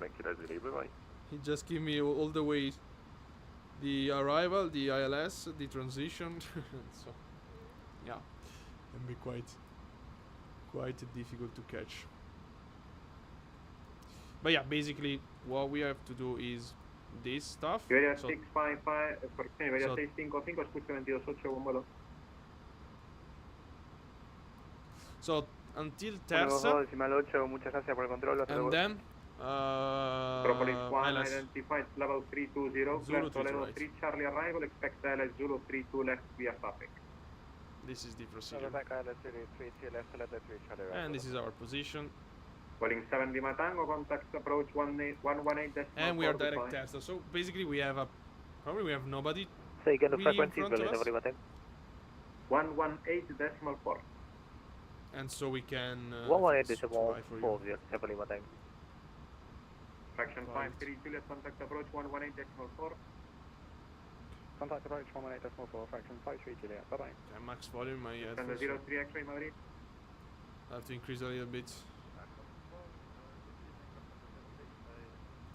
he just give me all the way the arrival, the ILS, the transition. So yeah, can be quite difficult to catch. But yeah, basically what we have to do is this stuff. Iberia So, 655, Iberia So- 655, escucho 22.8, buen vuelo. so until Terza, Decimal 8, muchas gracias por el control. and then Acropolis 1 ILS. identified, level 320, Zulu clear 32 Toledo right. 3 Charlie arrival, expect LS Zulu 32 left via traffic. This is the procedure, And and this is our position, Calling 7 Lima Tango, contact approach 118. and we are direct Terza. So basically we have probably we have nobody. Seguendo really in frequency, front of fueling us. 118.4. And so we can 118 try decimal for you. 40, Zeppelin Tango. Fraction Right. 53 Juliet, contact approach 118.4. Contact approach 118.4, fraction 53 Juliet, bye bye. Okay, max volume, my And headphones. 03 X-ray Madrid. I have to increase a little bit.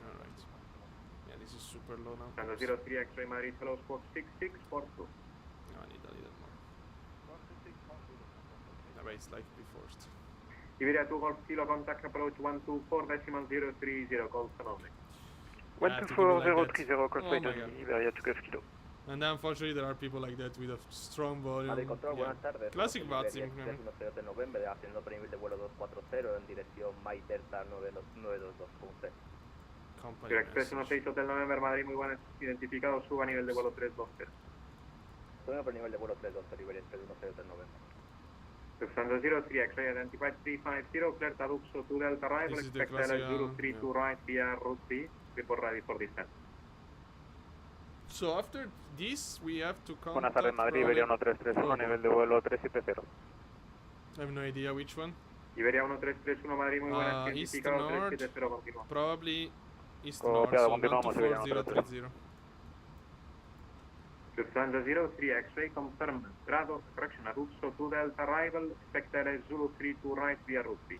Alright. Yeah, this is super low now. And Oops. 03 X-ray Madrid, hello, squawk 6642. No, I need a little more. The rates like before. Iberia 2 Golf Kilo, contact approach 124.030, calls only. I have to keep it like that. 124.030, cross Oh weight my on God. Iberia 2 Golf Kilo. And unfortunately there are people like that with a strong volume. Madrid Control, Yeah. buenas tardes. Classic Iberia VATSIM. Express 1 de noviembre, haciendo prenivel de vuelo 240 en dirección Mike Delta 922 con usted. Company Iberia Express message. 16 Hotel November Madrid, muy buenas, identificado, suba a nivel de vuelo 320. Suena prenivel de vuelo 312, Iberia Express 1 de noviembre. Lufthansa 03 X-ray identified 350, clear Taduxo 2 Delta arrival, This is the expect LS classic, 032 right via route B, report ready for descent. So after this we have to Buenas contact tardes, Madrid, Iberia 1331, nivel de vuelo 370. I have no idea which one. Iberia 1331 Madrid, muy buenas, East identificado, North. 370, continúa. Probably east Copiado, north, so continuamos, Iberia 124.030. Lufthansa 03 X-ray, confirm Russo 2 Delta arrival, expect Zulu 32 right via route B.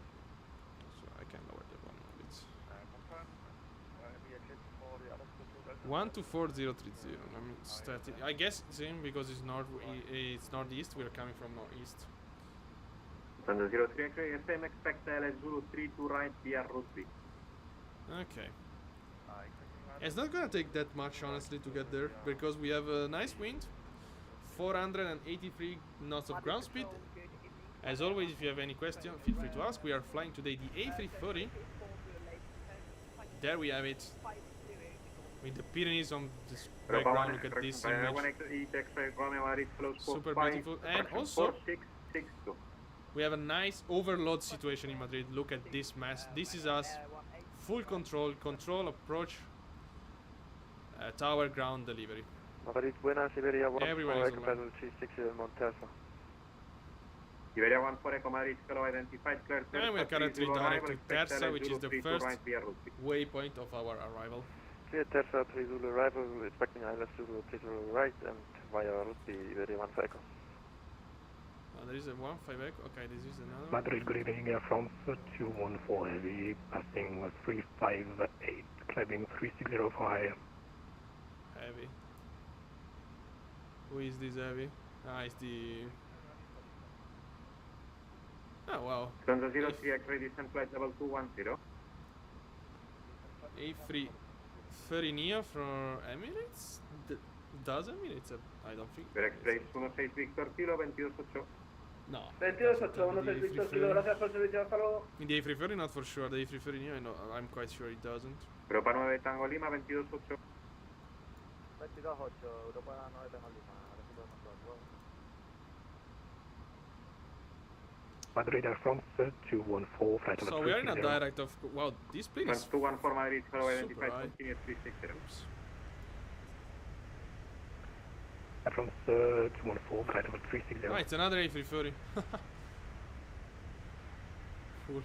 So I can lower the volume a bit. Confirm. VHS for the Russo 2 Delta. 124030. I mean, static. I guess same because it's it's northeast. We're coming from northeast. Lufthansa 03 X-ray, SM expect Zulu 32 right via route B. Okay. It's not gonna take that much honestly to get there because we have a nice wind, 483 knots of ground speed. As always, if you have any question, feel free to ask. We are flying today the A340. There we have it. With the Pyrenees on this background, look at this image. Super beautiful. And also, we have a nice overload situation in Madrid. Look at this mess. This is us. Full control, approach, tower, ground, delivery. Madrid, buenas, Iberia 1 Everyone for is Echo online. 360 Monterso. Iberia 1 for Echo Madrid, fellow identified, clear And we are currently direct to Terza, which is the first right via route B. waypoint of our arrival. Clear Terza 3 Zulu arrival, expecting ILS Zulu 3 Zulu right and via route B, Iberia 1 for Echo. There is a 1-5 echo. Okay, this is another one. Madrid, good evening, Air France 214 Heavy, passing 358, climbing 360 for higher. Heavy. Who is this heavy? Ah, it's the... Oh, wow. Lufthansa 03 X-ray, descent flight level 210. A330 Neo from Emirates? Does Emirates? I don't think. Per X-ray 16 Victor Kilo, 22.8. No. 22.8, 16 Victor Kilo, gracias por el servicio, hasta luego. In the A330, not for sure. The A330 Neo, I'm quite sure it doesn't. Europa 9 Tango Lima, 22.8. 22.8, Europa 9 Tango Lima. Madrid, Air France 214, flight number So we are in a 360. direct of... Wow, this plane is... 214 Madrid, fellow identified, high. continue 360. Oops. Air France 214, flight number 360. Ah, it's another A330. Cool.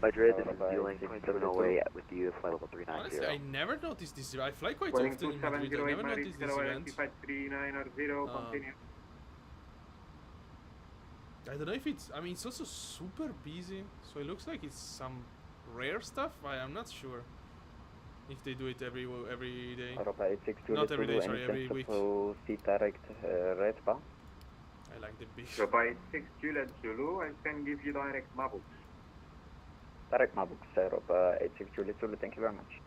Madrid, this is Dealing 2708 with you, flight level 390. Honestly, I never noticed this. I fly quite Boeing often in Madrid. I 2708 never Madrid, noticed this fellow event. identified 3900, continue. I don't know if it's... I mean, it's also super busy. So it looks like it's some rare stuff. I'm not sure if they do it every day. Europa 86 Not every day, sorry, every week. To seat direct red bar. I like the big... Europa 86 Juliet Zulu, I can give you direct Mabux. Direct Mabux, Europa 86 Juliet Zulu, thank you very much.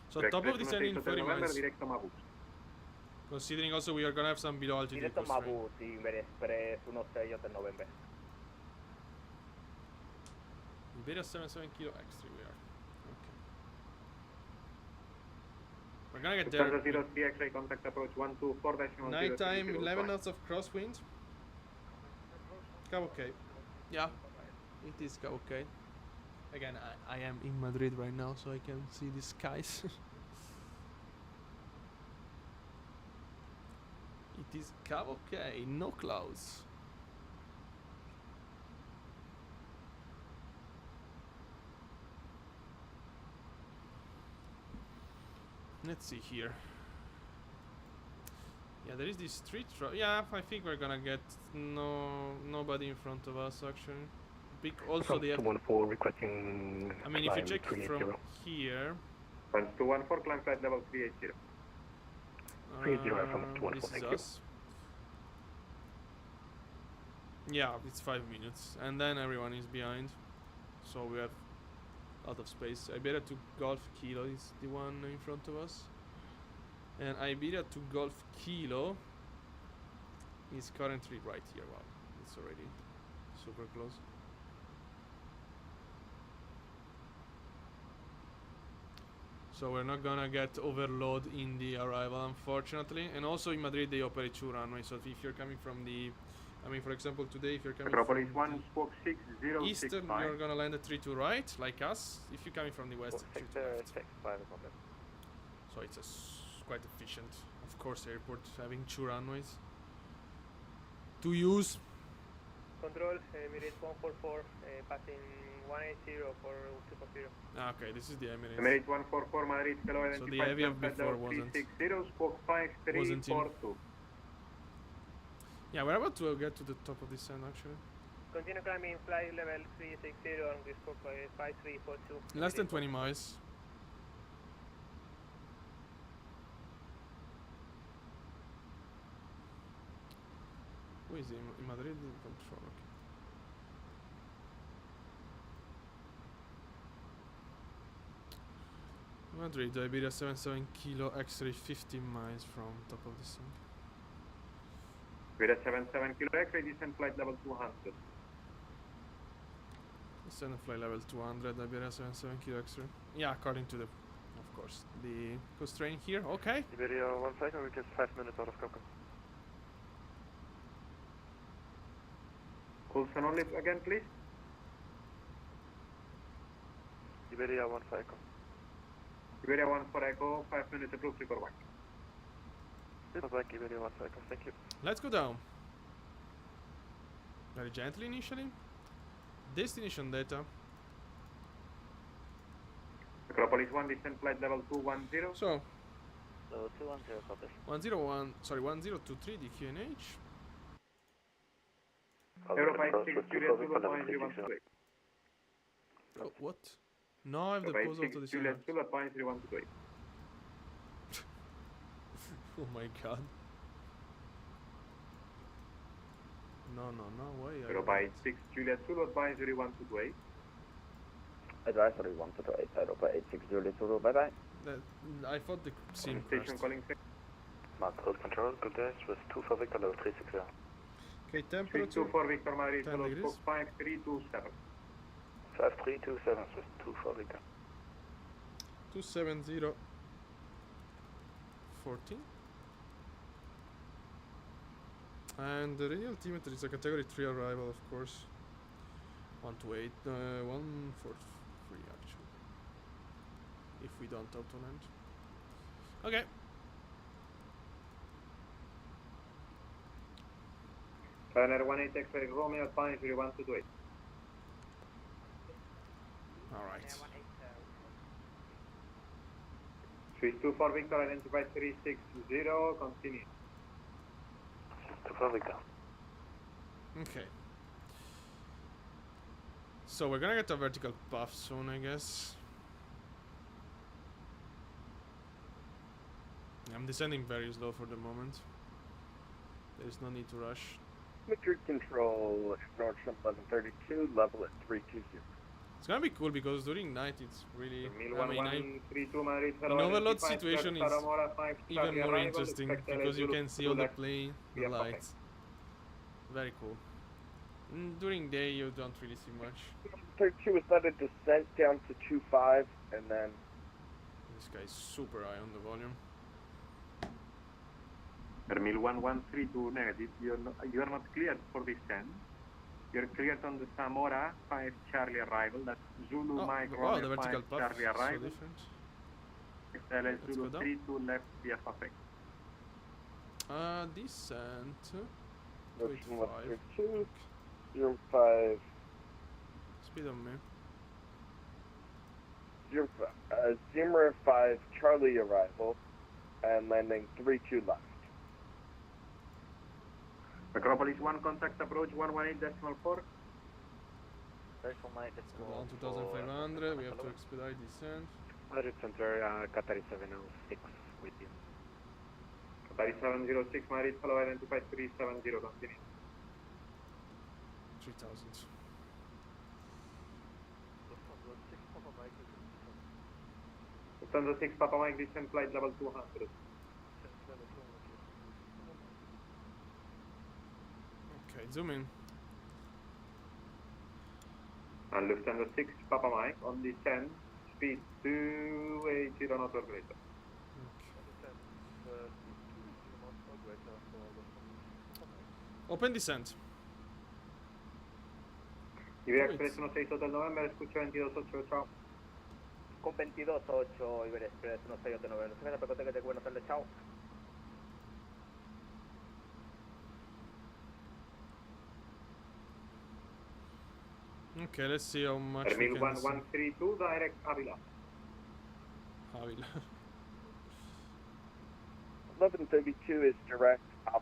So top of descending 30 miles. Directo Mabux. Considering also we are gonna have some below altitude Directo constraint. Mabu, Iberia Express 16 Hotel November. Iberia 77 kilo extra we are. Okay. We're gonna get there. Lufthansa 03 X-ray, contact approach 124.0. Nighttime, 11 knots of crosswind. Cabo Cape. Yeah, it is Cabo Cape. Again, I am in Madrid right now, so I can see the skies. It is Cabo Cape, no clouds. Let's see here. Yeah, there is this street. Yeah, I think we're gonna get nobody in front of us actually. Also, they have. 214 requesting. I mean, if you check climb from 380. here. 214, climb flight level 380. 380 from this 214, is thank you. us. Yeah, it's 5 minutes, and then everyone is behind, so we have a lot of space. Iberia to Golf Kilo is the one in front of us, and Iberia to Golf Kilo is currently right here. Wow, it's already super close. So we're not gonna get overload in the arrival, unfortunately. And also in Madrid they operate 2 runways. So if you're coming from the, I mean, for example, today if you're coming Metropolis from 1, squawk 6065. the eastern, you're gonna land at 32 right, like us. If you're coming from the west, it's 32 left. So it's quite efficient. Of course, airport having 2 runways to use. control, Emirates 144, passing 180 for 240. Ah, okay, this is the Emirates. Emirates 144 Madrid, hello, So the identified Avian flight before level wasn't 360, squawk wasn't in. 5342. Yeah, we're about to get to the top of this end actually. Continue climbing flight level 360 on this squawk 5342. Less than 20 miles. Who is he? In Madrid in control. Okay. Madrid, Iberia 77 kilo X-ray 50 miles from top of the sun. Iberia 77 kilo X-ray, descent flight level 200. Descend and fly level 200, Iberia 77 kilo X-ray. Yeah, according to the, of course, the constraint here. Okay. Iberia 1 cycle, we get 5 minutes out of Coco. Coulson only again, please. Iberia 1 cycle. Iberia 1 for Echo, 5 minutes approved, record 1. Like Iberia 1 cycle, thank you. Let's go down. Very gently initially. Destination data. Acropolis 1, descent flight level 210. So, So 210 copies. 1023 DQNH. Europa 6, Juliet Zulu, advise 312. Oh, what? No, I have the Europa pose 6, auto Juliet descent. Zulu, advise 312. Oh my god. No, why? Europa 6, Juliet Zulu, advise 312. Advisory 128, Europa 86 Juliet Zulu, bye bye. I thought the SIM Station crashed. calling Mark, hold control, good days with 2 for Victor, level 360. Okay, temperature. 324 Victor Madrid, 10 hello, degrees. squawk 5327. 5327 with 2 for Victor. 270 14. And the radial altimeter is a category 3 arrival, of course. 128, 143 actually. If we don't auto land. Okay. Runner 18 X-ray Romeo, advise 312. Alright. Swiss 24 Victor, identified 360, continue. 2 for Victor. Okay. So we're gonna get a vertical puff soon, I guess. I'm descending very slow for the moment. There's no need to rush. Madrid Control, approach 1132, level at 320. It's gonna be cool because during night it's really. I mean, 1132 Madrid, in hello, overload identified situation Delta is Ramora 5, even Charlie more arrival, interesting expect because you Zulu can see to all the left. plane, the Yeah, okay. lights. Very cool. During day you don't really see much. 32 is let a descent down to 25, and then This guy's super high on the volume. Termil 1132 negative, you are not cleared for descent. You're cleared on the Zamora 5 Charlie arrival, that's Zulu Oh, Mike wow, the Romeo vertical 5 path Charlie is so arrival. different. XLS Let's Zulu go down. 32 left via Fafek. Descent. motion 285. 132, 05, Speed on me. 05 Charlie arrival, and landing 32 left. Acropolis 1 contact approach 118.4. Vertical Mike, let's Go down 2500. We have to expedite descent. Madrid Center, Qatari 706 with you. Qatari 706 Madrid, hello, identified 370, continue. 3000. Lufthansa 6 Papa Mike, descent flight level 200. Okay, zoom in. And Lufthansa 6 Papa Mike, on descent, speed 280 knot or greater. Open descent. Iberia Express 16 Hotel November, escucho 22.8, chao. Con 22.8 Iberia Express 1689. No se me pregunte que te buenas tardes, chao. Okay, let's see how much we Terminal can see. 1132, direct Avila. Avila. 1132 is direct Avila.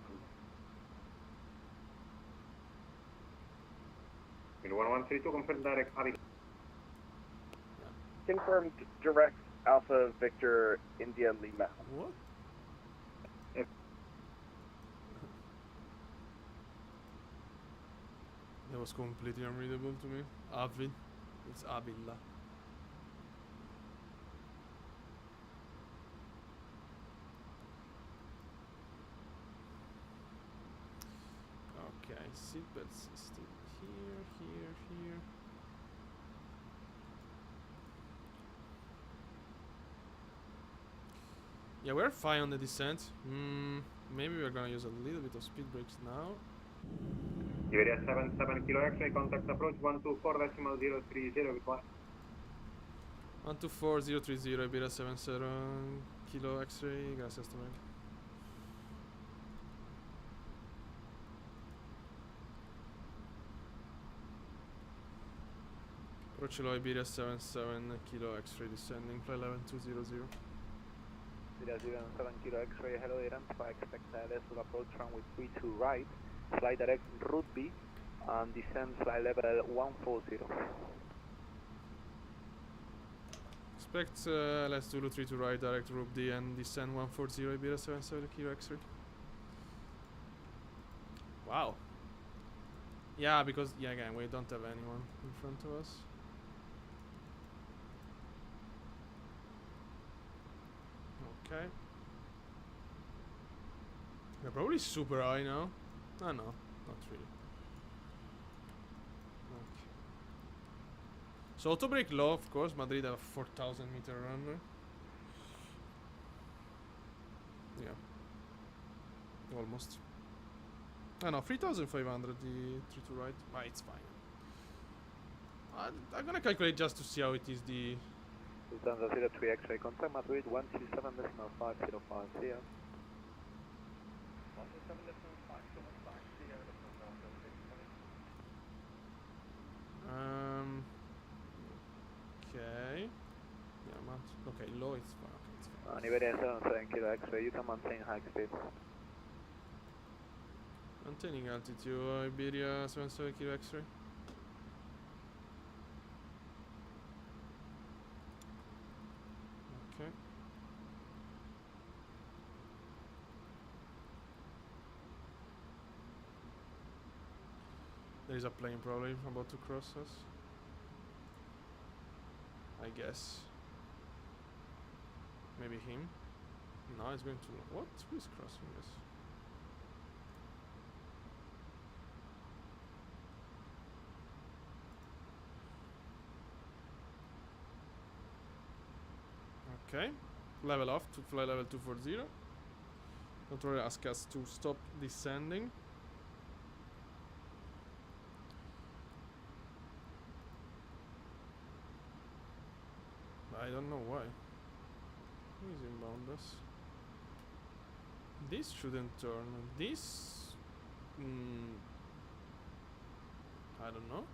Terminal 1132, confirm direct Avila. Confirmed direct Alpha Victor India Lima. What? That was completely unreadable to me. Avil. It's Avila. Okay, seatbelts is still here. Yeah, we're fine on the descent. Maybe we're gonna use a little bit of speed brakes now. Iberia 77 Kilo X-ray, contact approach 124.030, goodbye. 124030, Iberia 77 Kilo X-ray, gracias Tomeg. Approach Iberia 77 Kilo X-ray descending, flight 11200. Iberia 7 Kilo X-ray, hello identify, expect LS will approach runway 32 right, fly direct route B, and descend flight level 140. Expect LS Zulu 3 to right, direct route D and descend 140, Iberia 77 Kilo X-ray. Wow. Yeah, because, yeah, again, we don't have anyone in front of us. Okay. We're probably super high now. Oh, no, not really. Okay. So auto brake low, of course. Madrid have a 4,000 meter runway. Yeah. Almost. I know, 3,500 the 3 to right. Ah, it's fine. I'm gonna calculate just to see how it is the... Lufthansa 03 X-ray, contact Madrid 127.505, see ya. 127.505, see ya, Okay. Yeah, okay, low it's fine. Okay, it's fine. Iberia 77 Kilo X-ray, you can maintain high speed. Maintaining altitude, Iberia 77 Kilo X-ray. Okay. There is a plane probably about to cross us. I guess. Maybe him. No, it's going to... What? Who is crossing us? Okay. Level off to fly level 240. Controller asks us to stop descending. I don't know why. Who is inbound us? This shouldn't turn. This... I don't know.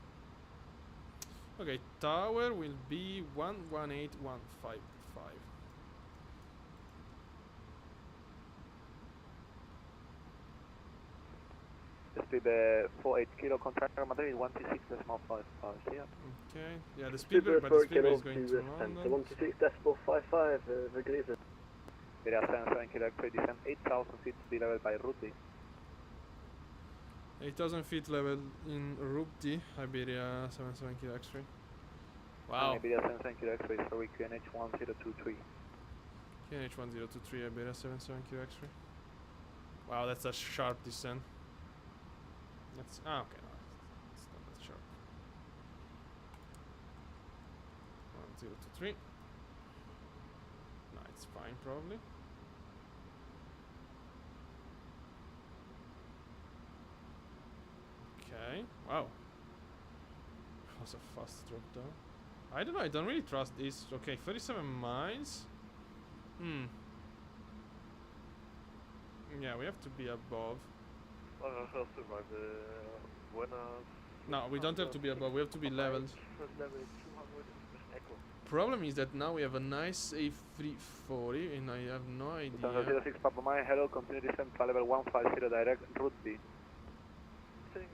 Okay, tower will be 118155. Speed 48 Kilo, contractor Madrid 126.55, see ya. Okay, yeah, the speedway, but the speedway is going to London. 126.55, Vergleven. Iberia 77 Kilo X-ray, descend 8,000 feet, speed level by route D. 8,000 feet level in route D, Iberia 77 Kilo X-ray. Wow. Iberia 77 Kilo X-ray, sorry, QNH 1023. QNH 1023, Iberia 77 Kilo X-ray. Wow, that's a sharp descent. That's... Ah, okay, no, it's not that sharp. 1023. No, it's fine, probably. Okay, wow. That was a fast drop down. I don't know, I don't really trust this. Okay, 37 miles. Yeah, we have to be above. Buenas No, we don't have to be above, we have to be leveled. First level 200 Echo. Problem is that now we have a nice A340 and I have no Lufthansa idea. 06 Papa Mike, hello, continue descent flight level 150 direct, route B. Saying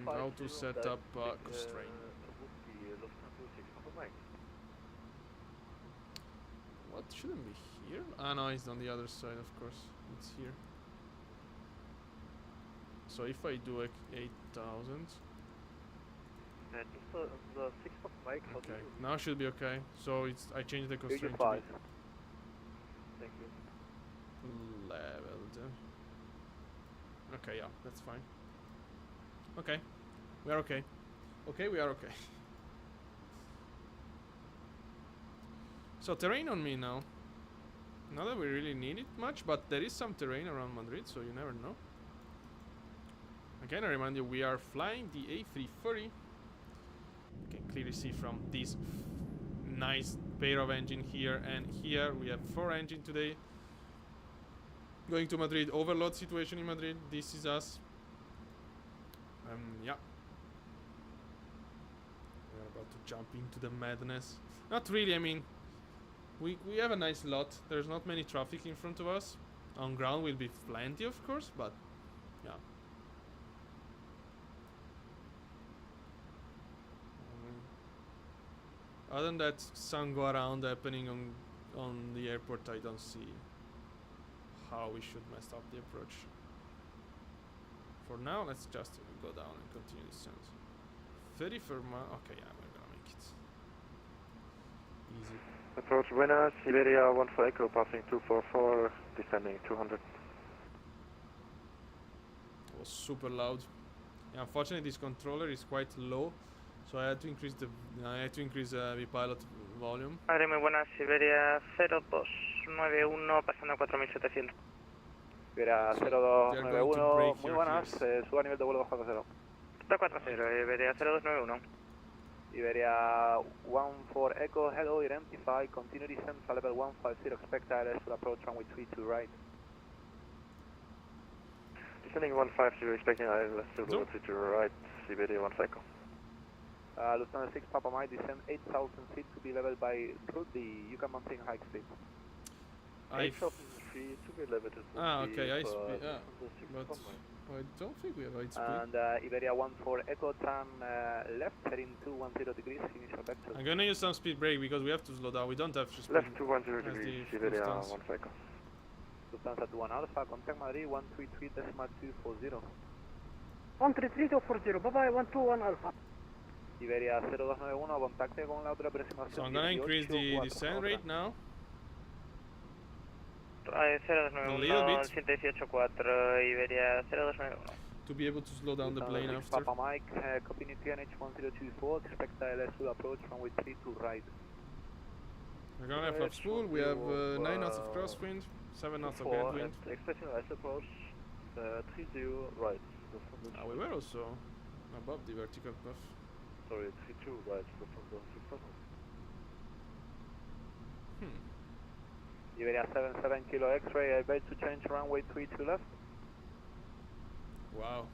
How to set up constraint. would be Lufthansa 06 Papa Mike. What, shouldn't be here? Ah no, it's on the other side, of course. It's here. So if I do like 8,000, And the 6 Papa Mike, how do okay, you... now should be okay. So it's I changed the constraint to 85. Thank you. be leveled. Okay, yeah, that's fine. Okay, we are okay. Okay, we are okay. So terrain on me now. Not that we really need it much, but there is some terrain around Madrid, so you never know. Again, I remind you, we are flying the A340. You can clearly see from this nice pair of engine here and here. We have 4 engine today. Going to Madrid, overload situation in Madrid. This is us. Yeah. We are about to jump into the madness. Not really, I mean, we have a nice lot. There's not many traffic in front of us. On ground will be plenty, of course, but yeah. Other than that, some go around happening on the airport, I don't see how we should mess up the approach. For now, let's just go down and continue descent. 30 for okay, yeah, we're gonna make it. Easy. Approach Buenas, Siberia 1 for Echo, passing 244, descending 200. It was super loud. Yeah, unfortunately, this controller is quite low, so I had to increase the the pilot volume. Madre muy buena, Siberia 0291 pasando 4700. Iberia So they are going to 0291, break muy your buenas, gears. suba a nivel de vuelo 240. 240, Iberia 0291. Iberia 14 Echo, hello, identify, continue descent flight level 150, expect ILS will approach runway 32 right. Descending 150, expecting ILS to Zoom. to right, Siberia 1 Echo. Lufthansa 6 Papa Mike, descend 8,000 feet to be leveled by route D, you can maintain high speed. 8,000 feet to be leveled at would okay, be high for speed, yeah, Lufthansa 6 but Papa Mike. I don't think we have high speed. And Iberia 14 Echo, turn left, heading 210 degrees, initial vector. I'm gonna use some speed brake because we have to slow down. We don't have to speed. Left 210 as degrees, the Siberia Lufthansa. 1 Echo. Lufthansa 21 Alpha, contact Madrid 133.240. 133-240, bye bye, 121 Alpha. Iberia 0291, contacte con la otra aproximación. So I'm gonna increase the 18, descent rate now. 0291, 184, Iberia 0291. To be able to slow down the plane Lufthansa 6 after. Papa Mike, copy QNH 1024, expect ILS will approach runway 3 to right. We're gonna have flaps full. We have 9 knots of crosswind, 7 knots of headwind. Expecting ILS approach 30 right. Lufthansa We were also above the vertical puff. Sorry, 32 right, Lufthansa 6 Papa. Iberia 77 Kilo X-ray, I beg to change runway 3 to left. Wow.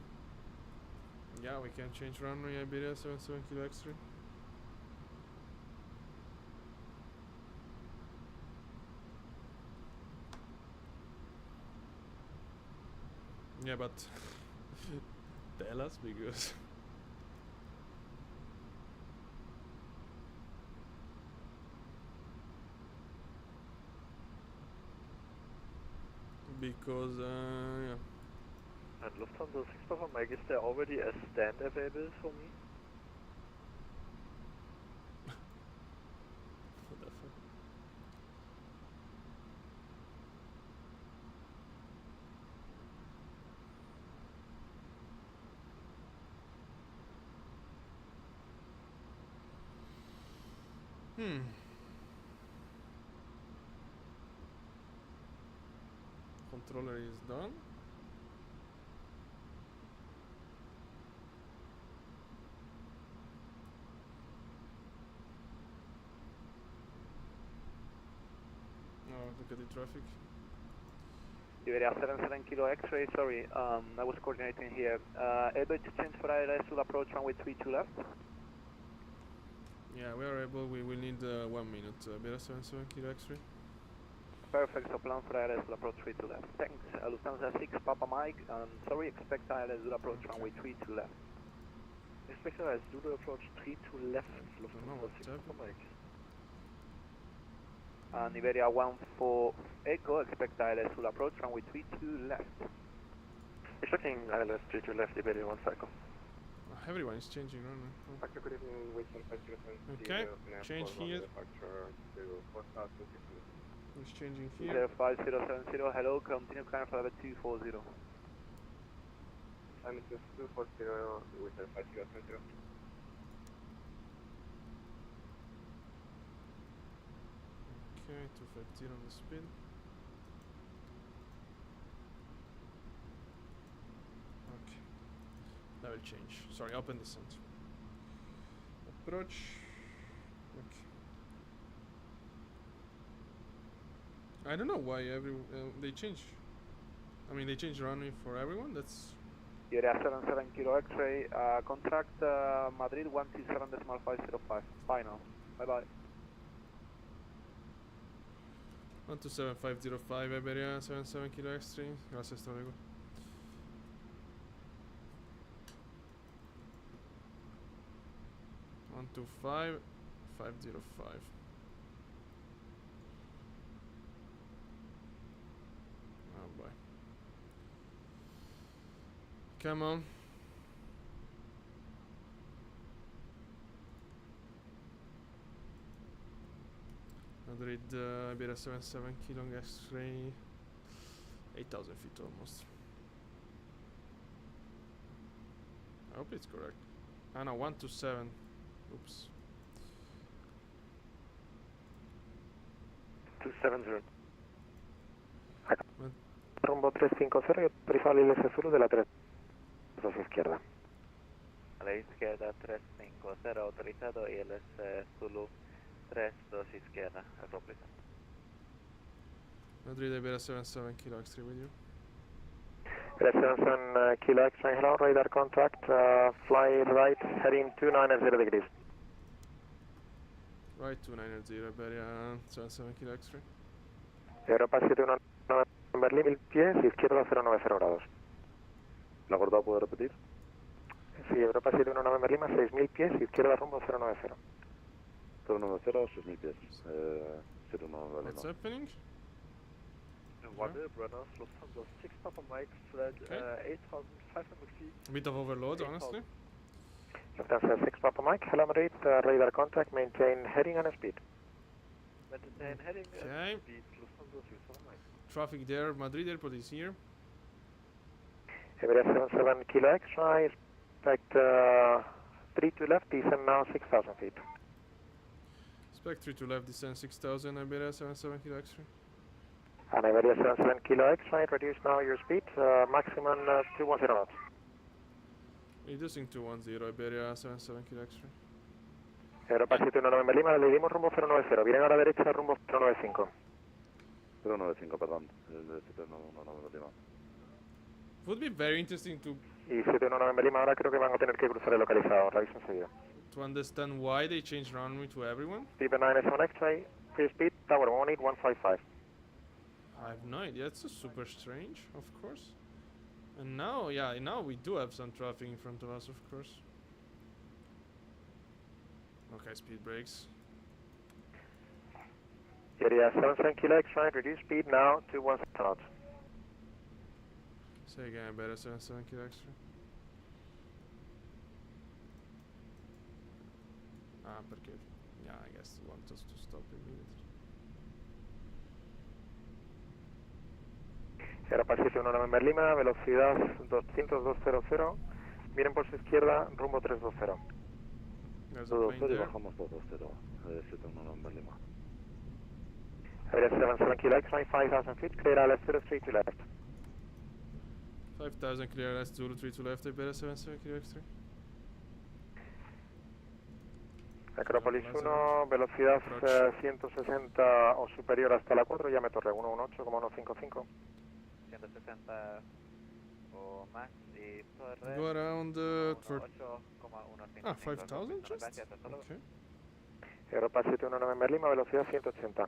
Yeah, we can change runway Iberia 77 Kilo X-ray. Yeah, but tell us because yeah. And Lufthansa 6 Papa Mike, is there already a stand available for me? What the fuck? Controller is done. Oh, look at the traffic. Iberia 77 Kilo X-ray, sorry, I was coordinating here. Able to change for ILS to approach runway 32 left? Yeah, we are able. We will need 1 minute. Iberia 77 Kilo X-ray. Perfect, so plan for ILS to approach 32 left. Thanks, Lufthansa 6 Papa Mike, sorry, expect ILS to approach runway 32 left. Expect ILS to approach 32 left, Lufthansa 6 happened. Papa Mike. And Iberia 14 Echo, expect ILS will approach runway 32 left. Expecting ILS 32 left, Iberia 1 cycle. Everyone is changing, right? Factor good evening, Western 507. Okay, change here. Who's changing here? 05070, hello, continue climb for level 240. I'm 240, Western 5070. Okay, 250 on the speed. Okay. Level change. Sorry, up and descent. Approach. Okay. I don't know why they change. I mean, they change runway for everyone. That's Iberia 77 Kilo X-ray, contract Madrid 127.505, final. Bye bye. 127.505, Iberia 77 Kilo X-ray. Gracias, hasta luego. One two five 505. Oh boy. Come on. Madrid, Iberia 77 Kilo X-ray. 8,000 feet almost. I hope it's correct. Ah no, 127. Oops. 270. What? Rumbo 350 y autorizado el ILS Zulu de la 3 hacia izquierda. A la izquierda 350, autorizado ILS Zulu 32 izquierda, appropriate. Madrid, Iberia 77 Kilo X-ray with you. Iberia 77 Kilo X-ray, hello, radar contact, fly right, heading 290 degrees. Right 290, Iberia 77 Kilo X-ray. Europa 719 en Berlín, 1000 pies, izquierda 090 grados. ¿La acordado puede repetir? Sí, Europa 719 en Berlín, 6000 pies, izquierda rumbo 090. 090, 6000 pies. 719 What's happening? One runners, Lufthansa 6 Papa Mike, flat 8,500 feet. A bit of overload, honestly. Lufthansa 6 Papa Mike, hello Madrid, radar contact, maintain heading and speed. Maintain heading Okay. and speed, Lufthansa 6 Papa Mike. Traffic there, Madrid airport is here. Iberia 77 Kilo X-ray, expect 3 to left, descend now 6,000 feet. Expect 3 to left, descend 6,000, Iberia 77 Kilo X-ray. And Iberia 77 Kilo X-ray, reduce now your speed, maximum 210 knots. Reducing to 10, Iberia 77 Kilo X-ray. Europa 719 en Lima, le dimos rumbo 090, vienen a la derecha rumbo 095. 095, perdón. El de 719 de Lima. Would be very interesting to Y 719 en Lima, ahora creo que van a tener que cruzar el localizador, la aviso enseguida. understand why they changed runway to everyone. Steven 97 X-ray, free speed, tower 18155. I have no idea. It's super strange, of course. And now, yeah, now we do have some traffic in front of us, of course. Okay, speed brakes. Iberia 77 Kilo X-ray, reduce speed now to 10 knots. Say again, Iberia 77 Kilo X-ray. Ah, perché? Yeah, I guess you want us to stop immediately. Europa 719 en Berlima, velocidad 200-200, vienen por su izquierda, rumbo 320. There's a plane 220 y there. bajamos 220. 719 en Lima. Iberia 77 Kilo X-ray, 5,000 feet, clear ILS 03 to left. 5,000 clear left, Zulu 3 to left, Iberia 77 Kilo X-ray. Acrópolis 1, velocidad 160 o superior hasta la 4, llame torre 118,155. 60 o más y torre. Go around for 8,1. 5,000 just? Okay. Europa 719 Lima, velocidad 180.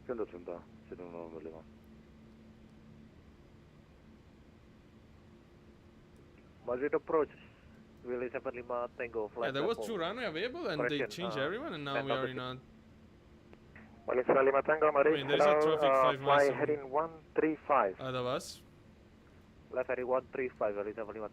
180, 719 Lima. Madrid approach. Really 7 Lima Tango flight. Yeah, there was 2 runway available and they changed everyone and now we are in a... Well, it's Lima Tango, Madrid. I mean, there is a traffic 5 fly miles heading 135. ahead of us. Left heading 135, really 7 Lima.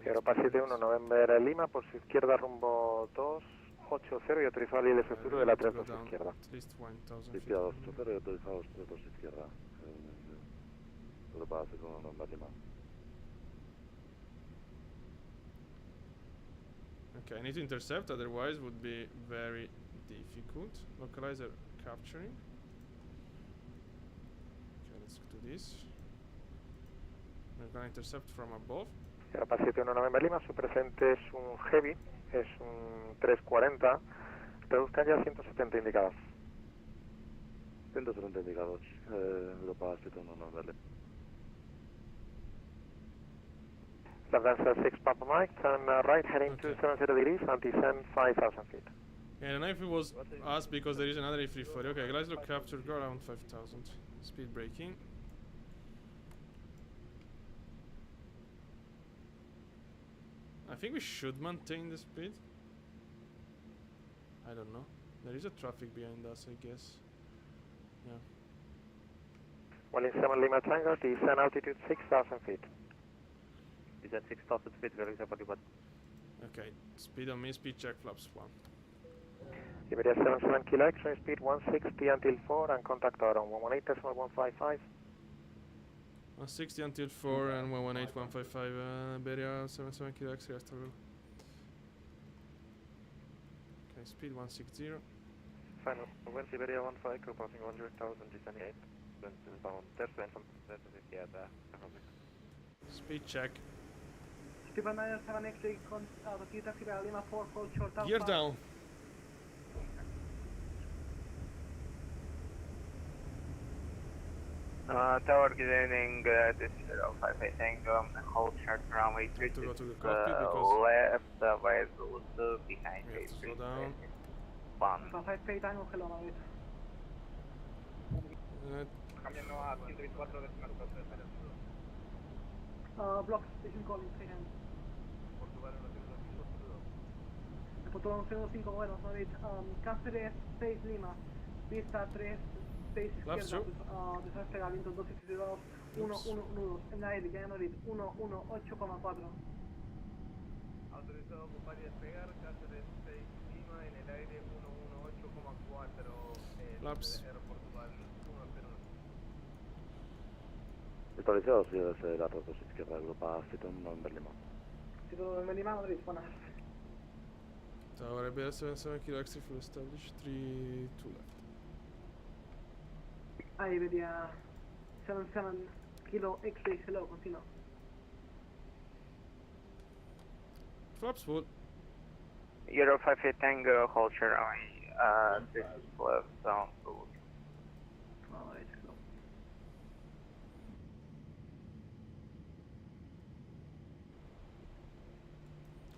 Europa 71 November Lima, por su izquierda rumbo 280 y autorizado el futuro de la 32 Go down izquierda. at least 1,000 feet. Izquierda 280 y autorizados 32 izquierda. Europa 71 November Lima. Okay, I need to intercept, otherwise would be very difficult. Localizer capturing. Okay, let's do this. We're gonna intercept from above. Europa 71 November Lima, su presente es un Heavy, es un 340. Reduzcan ya 170 indicadas. 170 indicados. Europa 71 November Lima. Left answer 6 Papa Mike, turn right heading Okay. 270 degrees, anti-descend 5,000 feet. Yeah, and if it was us because there is another A340. Okay, Glasgow capture, go around 5,000. Speed braking. I think we should maintain the speed. I don't know. There is a traffic behind us, I guess. Yeah. Well, in 7 Lima Tango, descend altitude 6,000 feet. Is at 6,000 feet, really 7 Lima. Okay, speed on me, speed check flaps 1. Iberia 77 Kilo X-ray, speed 160 until 4, and contact our on 118.155. 160 until 4 and 118.155. Iberia 77 Kilo X-ray, hasta luego. Okay, speed 160. Final, West Iberia 15, crossing 100,000, descending 8. Bound, there's from Speed check. Steven 97 X-ray, repeat Iberia Lima 4, hold short alpha. Gear down. Tower, good evening, this is 058 Tango, hold short runway We have to go to the cockpit because left, by Zulu behind we have to slow down. 1. 58 Tango, hello Madrid. Cambiando a 124 decimal 4. Block, station calling, freehand. Portugal 105. Portugal 105, buenos, Madrid. Cáceres 6 Lima, pista 3, 6 Flaps izquierda, two. desastre viento 262, 1 nudos, en la aire, ya en Madrid, 118,4. Autorizado ocupar y despegar, Cáceres 6 Lima, en el aire 118,4. Flaps. Portugal 101. Autorizados y desde la 32 izquierda. Europa 71 November Lima. Título de Lima, Madrid, buenas. Tower Iberia 77 Kilo X-ray full established, 3-2 left. Iberia 77 Kilo X-ray, hello, continue. Flaps full. Euro 58 Tango, hold short runway, this is left down Zulu. Alright, hello.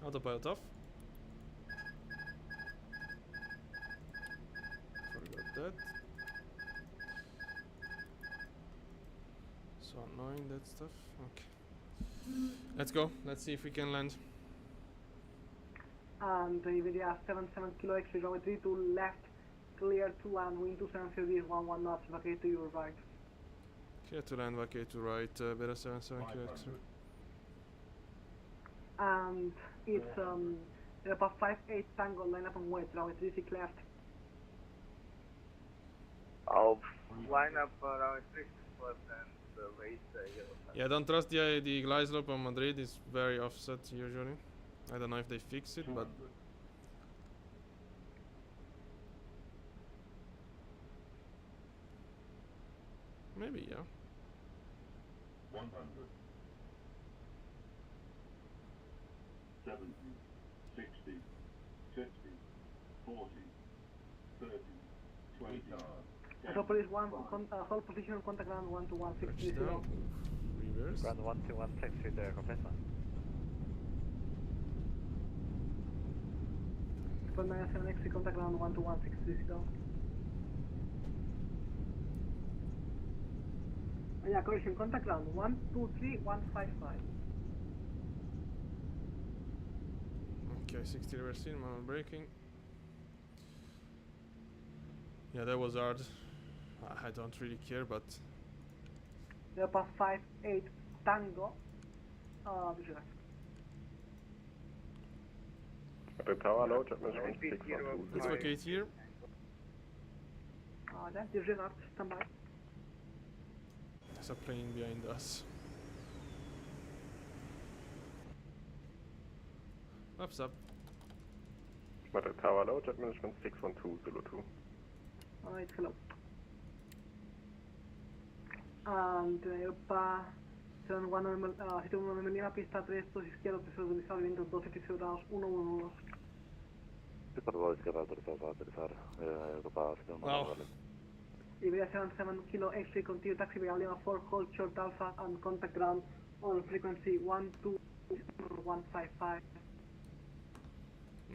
Autopilot off. Forgot that. So annoying, that stuff. Okay. Let's go. Let's see if we can land. And Iberia 77 Kilo X-ray, runway 3 to left, clear to land, wind 270, 11 knots, vacate to your right. Clear to land, vacate to right, Iberia 77 Kilo X-ray. And it's about 58 Tango, line up on west, runway 36 left. I'll line up around 6 left and raise the yellow. Yeah, don't trust the glide slope on Madrid, it's very offset usually. I don't know if they fix it, but maybe, yeah. 100, 70, 60, 50, 40, 30, 20, Metropolis 1, hold position, contact ground 121-630. Touchdown. Reverse. Ground 121, taxi the compressor. For 97X, contact ground 121-630. Yeah, correction, contact ground 123-155. Okay, 60 reverse in, manual braking. Yeah, that was hard. I don't really care, but Delta 58 Tango. Disregard. The tower low, jet measurement 612. let's vacate here. Yeah, disregard, standby. There's a plane behind us. Flaps up. But the tower low, jet management 612 Zulu 2. Alright, hello. Delta 71 Lima, pista 3, 2 izquierdo, presión utilizable, viento 270 grados, 111. Wow. Iberia 77 Kilo X-ray, continue taxi via Lima 4, hold short alpha and contact ground on frequency 12155.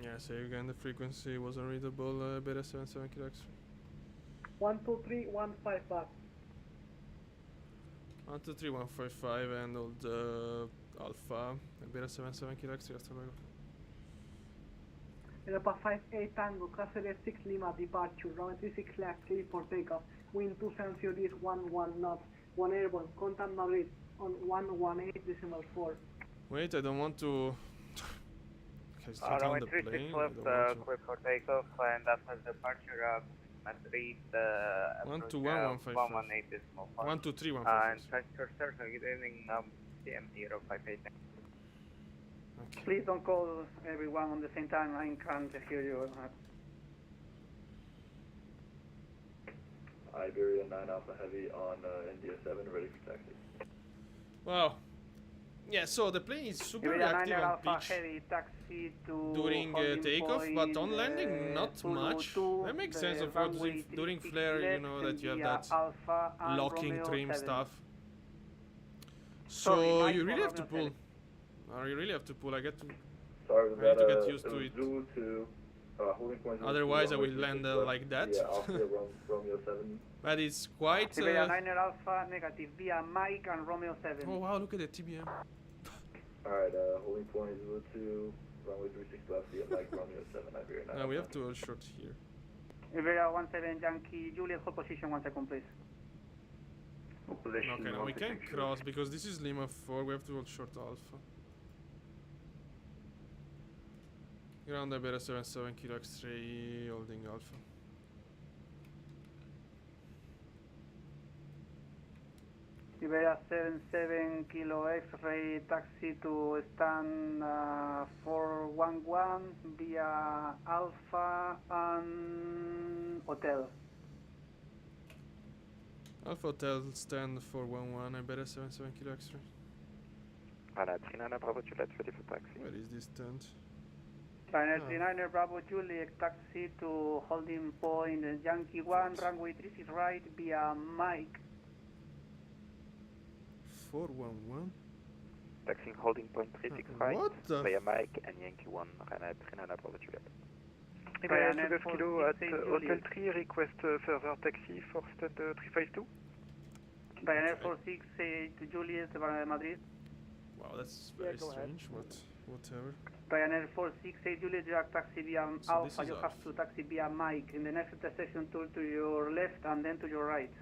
Yeah, say again, the frequency was unreadable, beta 77 kilo X. 123-155. 123-155 and old alpha, beta 77 kilo X, hasta luego. Delta 58 Tango, class area 6 Lima, departure, runway 36 left, clear for takeoff, wind 270 degrees, 11 knots, 1 airborne, contact Madrid on 118.4. Wait, I don't want to... Okay, it's not Runway on the 36 plane. left, clear for takeoff, and after departure of Madrid, approach 118.4. 123-155. And transfer circle, good evening, CM058. Okay. Please don't call everyone on the same time, I can't hear you. Iberia 9 Alpha Heavy on India 7, ready for taxi. Wow. Yeah, so the plane is super Iberia 9 reactive on Alpha pitch Heavy, taxi to during takeoff, but on landing not Zulu much. 2, That makes the sense, of course. runway During 36 flare, you left, know, that you have India that Alpha and locking Romeo trim 7. stuff. Sorry, So Mike you for really have to Romeo pull. Or you really have to pull. I get to. Sorry, was I need that to get used to it. Zulu 2, holding point Zulu Otherwise, 2, I will runway land 36 like that. Yeah, Alpha Romeo 7. But it's quite. Iberia 9 Alpha, negative, via Mike and Romeo 7. Oh wow! Look at the TBM. Alright, holding point Zulu 2, runway 36 left, via Mike Romeo 7, Iberia 9 No, we have Alpha. to hold short here. Iberia 17 Yankee, Juliet, hold position 1 second, please. Okay, no, we can cross because this is Lima 4. We have to hold short alpha. Ground Iberia 77 kilo X-ray, holding alpha. Iberia 77 Kilo X-ray, taxi to stand 411 via Alpha and Hotel. Alpha Hotel stand 411, Iberia 77 kilo X-ray. Ryanair 39 Bravo Juliet, ready for taxi. Where is this stand? Ryanair 39 Bravo Juliet, taxi to holding point Yankee 1, runway 36 right via Mike. 411? Taxiing holding point 36 right, What the via Mike and Yankee 1, Ryanair 39 Bravo Juliet. Ryanair Iberia 2 Kilo at 46 Hotel Juliet. 3, request further taxi for stand 352. Ryanair 46 Juliet, Madrid. Wow, that's very strange, but whatever. Ryanair 468 Juliet, direct taxi via So Alpha. this is You have Alpha. to taxi via Mike. In the next intersection, turn to your left and then to your right.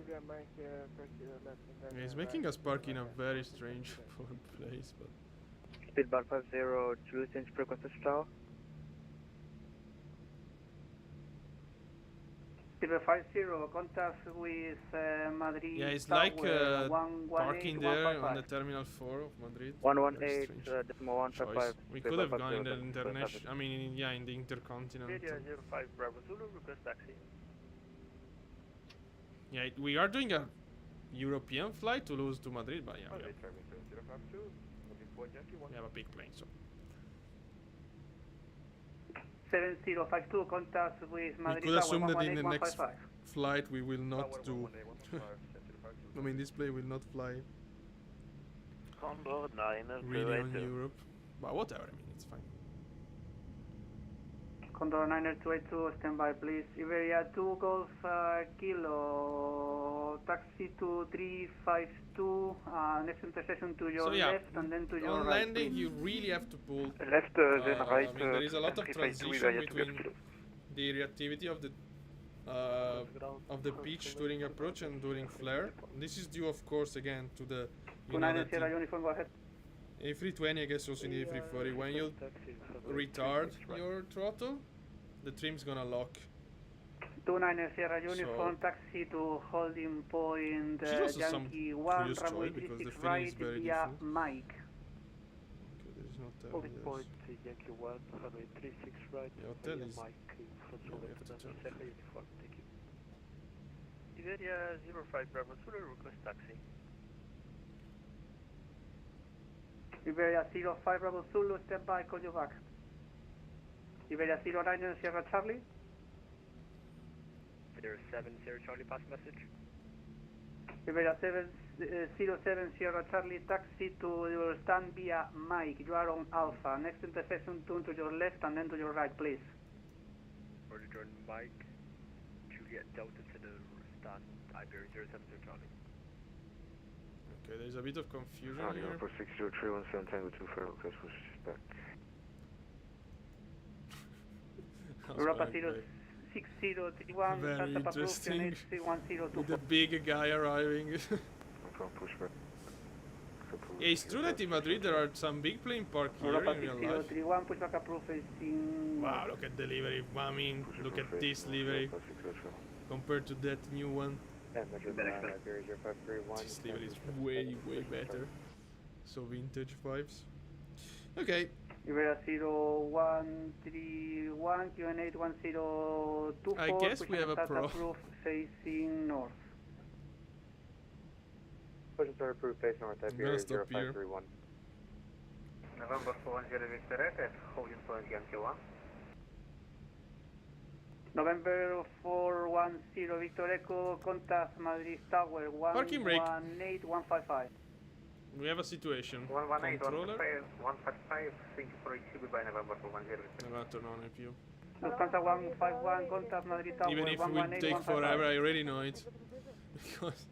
Yeah, he's making us park in a very strange place, but... Speedbird 50, Juliet, change frequency tower. Silver 50, contact with Madrid. Yeah, it's Tower, like 118, parking there on 155. the Terminal 4 of Madrid. 118.155. Choice. We could have gone in the Speedbird 50, international... I mean, yeah, in the intercontinental. Iberia 05 Bravo Zulu, request taxi. Yeah, we are doing a European flight to Toulouse to Madrid, but yeah, Madrid traffic 052, moving forward Yankee 1. we have a big plane, so... 7052, contact with We Madrid could Tower, assume that in the next 118-155. flight we will not do. I mean, this plane will not fly Condor 9 really on Europe. But whatever, I mean, it's fine. Condor 9282, stand by please. Iberia 2 Golf Kilo, taxi to 352, next intersection to your So yeah, left and then to your on right. landing please. you really have to pull. Left, then right. I mean, there is a lot of 352 transition Iberia 2 between Kilo. the reactivity of the pitch during approach and during flare. This is due, of course, again to the 29 Sierra Uniform, go ahead. A320, I guess also in the A340. When you retard your throttle, the trim's gonna lock. 29 Sierra Uniform, taxi to holding point This is also some Yankee 1, curious runway choice because the 36 feeling is right very via different. Mike. Okay, there is no hotel. Holding There's point Yankee 1, runway 36 right. the hotel is. Mike, front Yeah, we have left, to and check. Sierra Uniform, thank you. Iberia 05 Bravo Zulu, request taxi. Iberia 05 Bravo Zulu, stand by, call you back. Iberia 09 Sierra Charlie. Iberia 7 Sierra Charlie, pass message. Iberia 07 Sierra Charlie, taxi to your stand via Mike. You are on Alpha. Next intersection, turn to your left and then to your right, please. Order join Mike, Juliet Delta to the stand, Iberia 07 Sierra Charlie. Okay, there's a bit of confusion County here. Airport 60317 Tango 2 for request push back. Europa Very 6031, Very Santa Paproof, interesting. Unit With the big guy arriving. Push back. Yeah, it's true that in Madrid there are some big plane park here Europa in real life. 6031, pushback approve is in... Wow, look at the livery. I mean, look at this livery compared to that new one. This livery is way, way better. So vintage vibes. Okay. Iberia 0131, QN8 1024. I guess we have a pro. Approve facing north. Push and start approved face north, I'm gonna stop here. 0531. November 410 Victor Echo, holding point Yankee 1. November 410 Victor Echo, contact Madrid Tower, Parking brake. 118155. We have a situation. 118, Controller. 155, thank you for receiving by November 410. I'm gonna turn on if you. Lufthansa 151, contact Madrid Tower, Even if it will take 118155. forever, I already know it. Because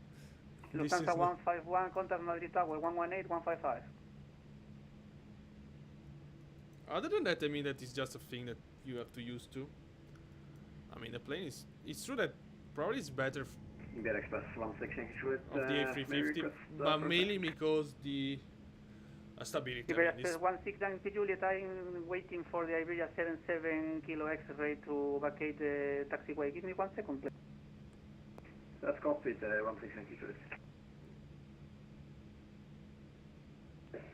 this is Lufthansa not 151, contact Madrid Tower, 118155. Other than that, I mean, that is just a thing that you have to use too. I mean, the plane is. It's true that probably it's better Iberia Express 16 with of the A350, but mainly because the stability. Iberia I mean, this, 169 Juliet, I'm waiting for the Iberia 77 Kilo X-ray to vacate the taxiway. Give me 1 second, please. That's copied, 169 Juliet.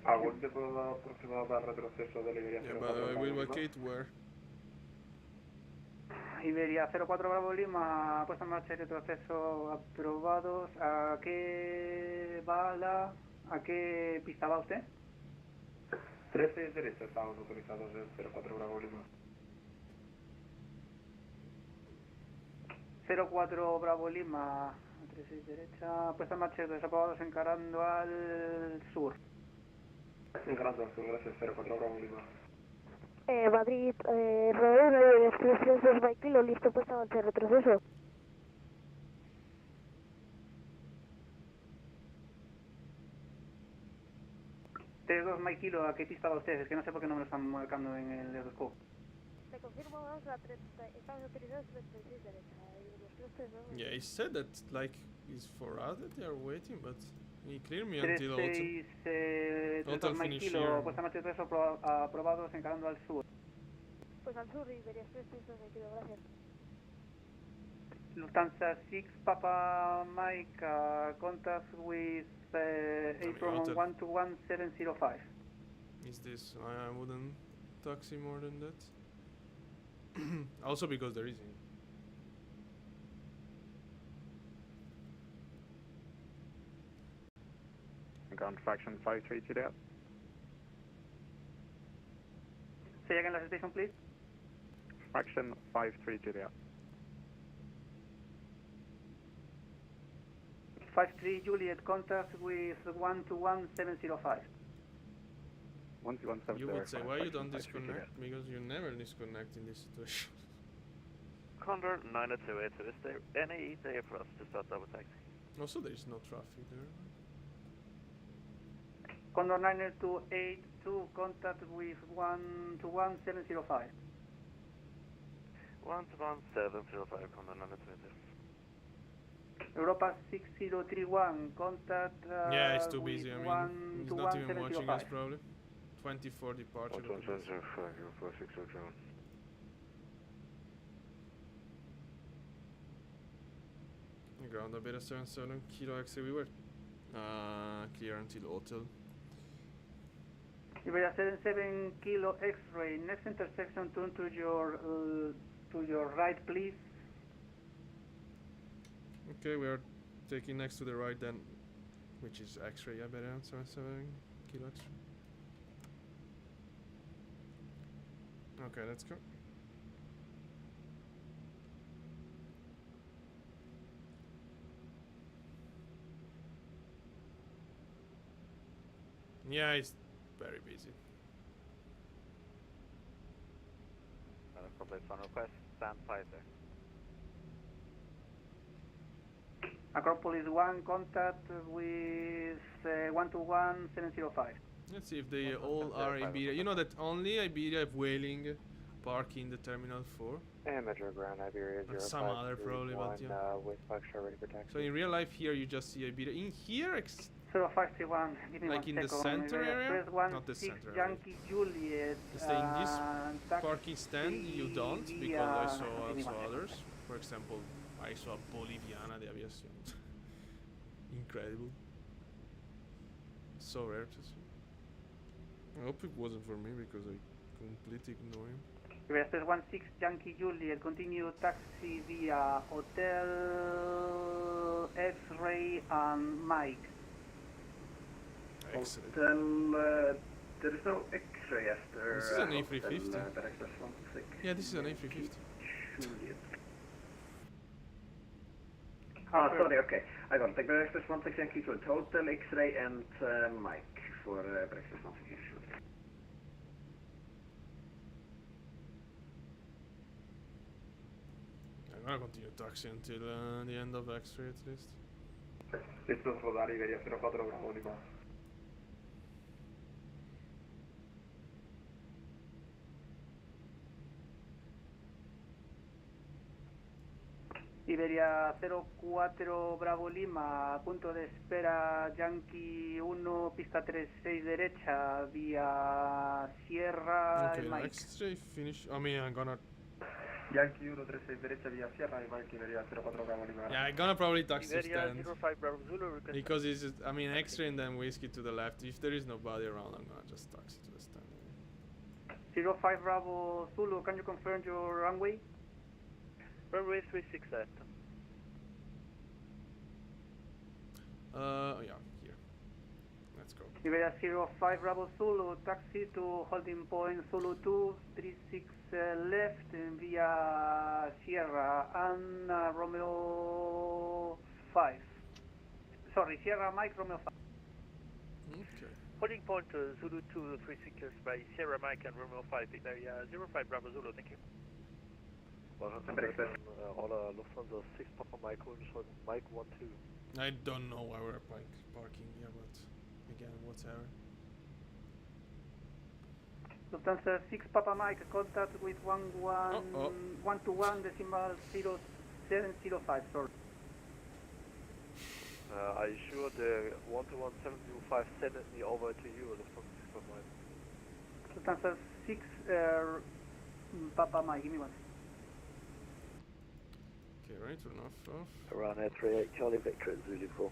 ¿Algún tipo de aproximado para retroceso de Iberia yeah, but I will vacate where? Iberia 04 Bravo Lima, puesta en marcha y retroceso aprobados. ¿A qué pista va usted? 13 derecha, estamos autorizados en 04 Bravo Lima. 04 Bravo Lima, 36 derecha, puesta en marcha y retroceso aprobados encarando al sur. Encarando al sur, gracias, 04 Bravo Lima. Madrid, Rodeo, Express 2 by Kilo, listo, puesta en marcha de retroceso. T2 Mike Kilo, ¿a qué pista va usted? Es que no sé por qué no me lo están marcando en el Euroscope. Le confirmo, vamos a 30, estamos autorizados 36 derecha. Yeah, he said that like it's for us that they are waiting, but he cleared me until autumn. 36 Mike finish Kilo, here. puesta en marcha y retroceso aprobados encarando al sur. Pues al sur, Iberia Express 2 by Kilo, gracias. Lufthansa 6 Papa Mike, contact with April 121705. Is this? I wouldn't taxi more than that. Also because there isn't. Ground faction 532 out. Say again last station, please. Fraction 53 Juliet. 53 Juliet, contact with 121705. 12170. You would say, why you don't disconnect? Because you never disconnect in this situation. Condor 90282, is there any ETA for us to start double taxi? Also, there is no traffic there. Condor 90282, contact with 121705. 11705, Condor 90282. Europa 6031, contact yeah, it's too busy. I mean, he's not even watching us 121705. probably. 24 departure. 11705, Europa 601. Ground Iberia 77 Kilo X-ray, we were clear until hotel. Iberia 77 Kilo X-ray, next intersection turn to your right please. Okay, we are taking next to the right then, which is X-ray Iberia 77 Kilo X-ray. Okay, let's go. Yeah, it's very busy. Complete phone request, stand 5 there. Acropolis 1, contact with 121705. Let's see if they all are Iberia. You know that only Iberia have whaling park in the Terminal 4. And Metro Ground Iberia 0531, some other probably, but yeah. with Foxtrot ready for taxi. So in real life here you just see Iberia. In here, 0531, give me like one in the second. center area? Not the 6 center area. Yankee Juliet. Is in this parking stand you don't, because I saw also others. For example, I saw Boliviana de Aviación. Incredible. So rare to see. I hope it wasn't for me because I completely ignore him. Express 16 Yankee Juliet, continue taxi via Hotel X-Ray and Mike. Excellent. Hotel, there is no X-Ray after. This is an A350. Express 16. Yeah, this is an A350. Juliet. Ah, sorry, okay. I got it. Express 16 Yankee Juliet, Hotel X-Ray and Mike for Express 16 Yankee Juliet. I'm gonna continue taxi until the end of X-ray at least. Listo, rodar Iberia 04 Bravo Lima. Iberia 04 Bravo Lima, punto de espera Yankee 1, pista 36 derecha, vía Sierra Okay, Mike. X-ray finish. I mean, I'm gonna. Yankee 136 derecha vía Sierra y Mike Iberia 04 Bravo Lima. Yeah, I'm gonna probably taxi Iberia stand. 05 Bravo Zulu, request. Because it's just, I mean, X-ray and then whiskey to the left. If there is nobody around, I'm gonna just taxi to the stand. 05 Bravo Zulu, can you confirm your runway? Runway 368. Yeah, here. Let's go. Iberia 05 Bravo Zulu, taxi to holding point Zulu 2, 36 left via Sierra and Romeo 5. Sorry, Sierra Mike, Romeo 5. Okay. Holding point Zulu 2, 36 by Sierra Mike and Romeo 5, Iberia 05 Bravo Zulu, thank you. 100 Hola, Lufthansa 6 Papa Mike, Mike 12. I don't know why we're parking here, but again, whatever. Lufthansa 6 Papa Mike, contact with 121 decimal 0705, sorry. I issue the 121725 send me over to you, Lufthansa 6 Papa Mike. Lufthansa 6 Papa Mike, give me one. Okay, right, turn off. Ryanair 38 Charlie Victor at Zulu 4.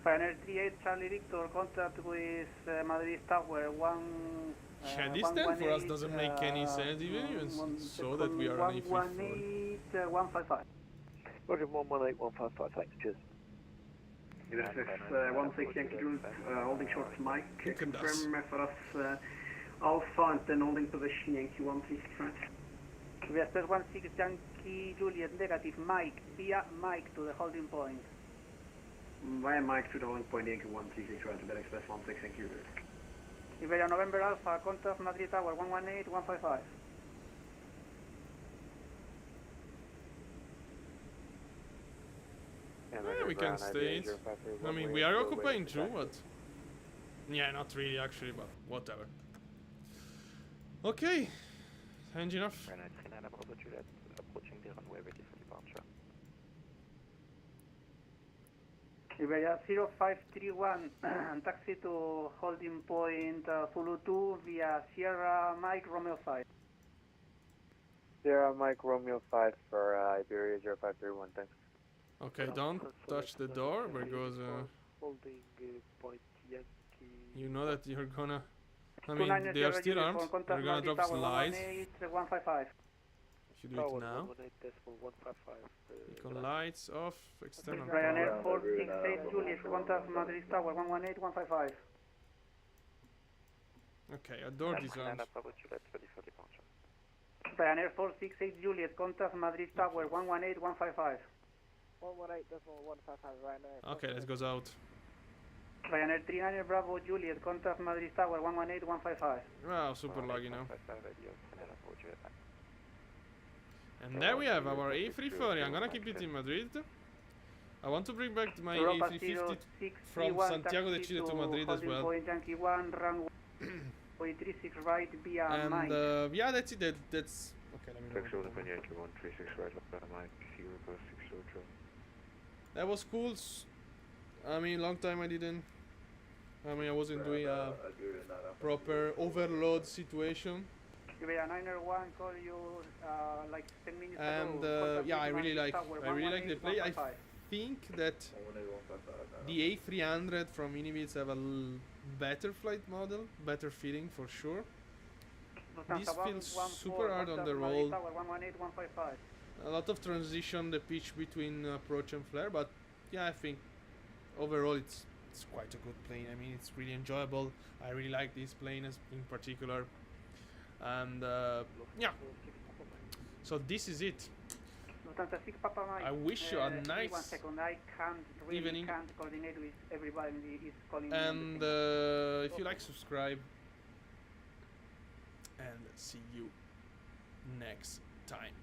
Ryanair 38 Charlie Victor, contact with Madrid Tower 1. Yeah, this then for us doesn't make any sense, even so that we are on A340. 118-155. Roger, 118-155, thanks, cheers. Iberia 16 Yankee Juliet, holding short Mike, confirm for us Alpha and then holding position Yankee 136 right. Express 16 Yankee Juliet negative, Mike, via Mike to the holding point. Via Mike to the holding point, Yankee 136, right to Bell Express 16, thank you. Iberia November Alpha, contact Madrid Tower 118, 155. Yeah, we can stay. I mean, we are occupying too, but yeah, not really actually, but whatever. Okay, engine off. Approaching the runway ready for departure. Iberia 0531, taxi to holding point Zulu 2 via Sierra Mike Romeo 5. Sierra Mike Romeo 5 for Iberia 0531, thanks. Okay, don't touch the door because Holding point Yankee. you know that you're gonna. I mean, they are still armed. They're gonna drop slides. If you do it now. Beacon lights off. External. Ryanair 468 Juliet, contact Madrid Tower 118, 155. Okay, a door disarmed. Ryanair 468 Juliet, contact Madrid Tower 118, 155. 118.155 Ryanair. Okay, let's go out. Ryanair 39 Bravo Juliet, contact Madrid Tower 118, 155. Wow, super laggy now. And there we have our A340. I'm gonna keep it in Madrid. I want to bring back my A350 from Santiago de Chile to Madrid as well. Yankee 1, runway 36 right via Mike. And yeah, that's it. That's okay. Let me know. Yankee 136 right Mike 060. That was cool. I mean, long time I didn't. I mean, I wasn't doing a proper overload situation. Iberia 901 call you like 10 minutes and ago. Yeah, I really like the play. I think that the A300 from Inibits have a better flight model, better feeling for sure. This feels super hard on the roll. A lot of transition, the pitch between approach and flare, but yeah, I think overall it's quite a good plane. I mean, it's really enjoyable. I really like this plane in particular. And yeah, so this is it. I wish you a nice evening. And if you like, subscribe. And see you next time.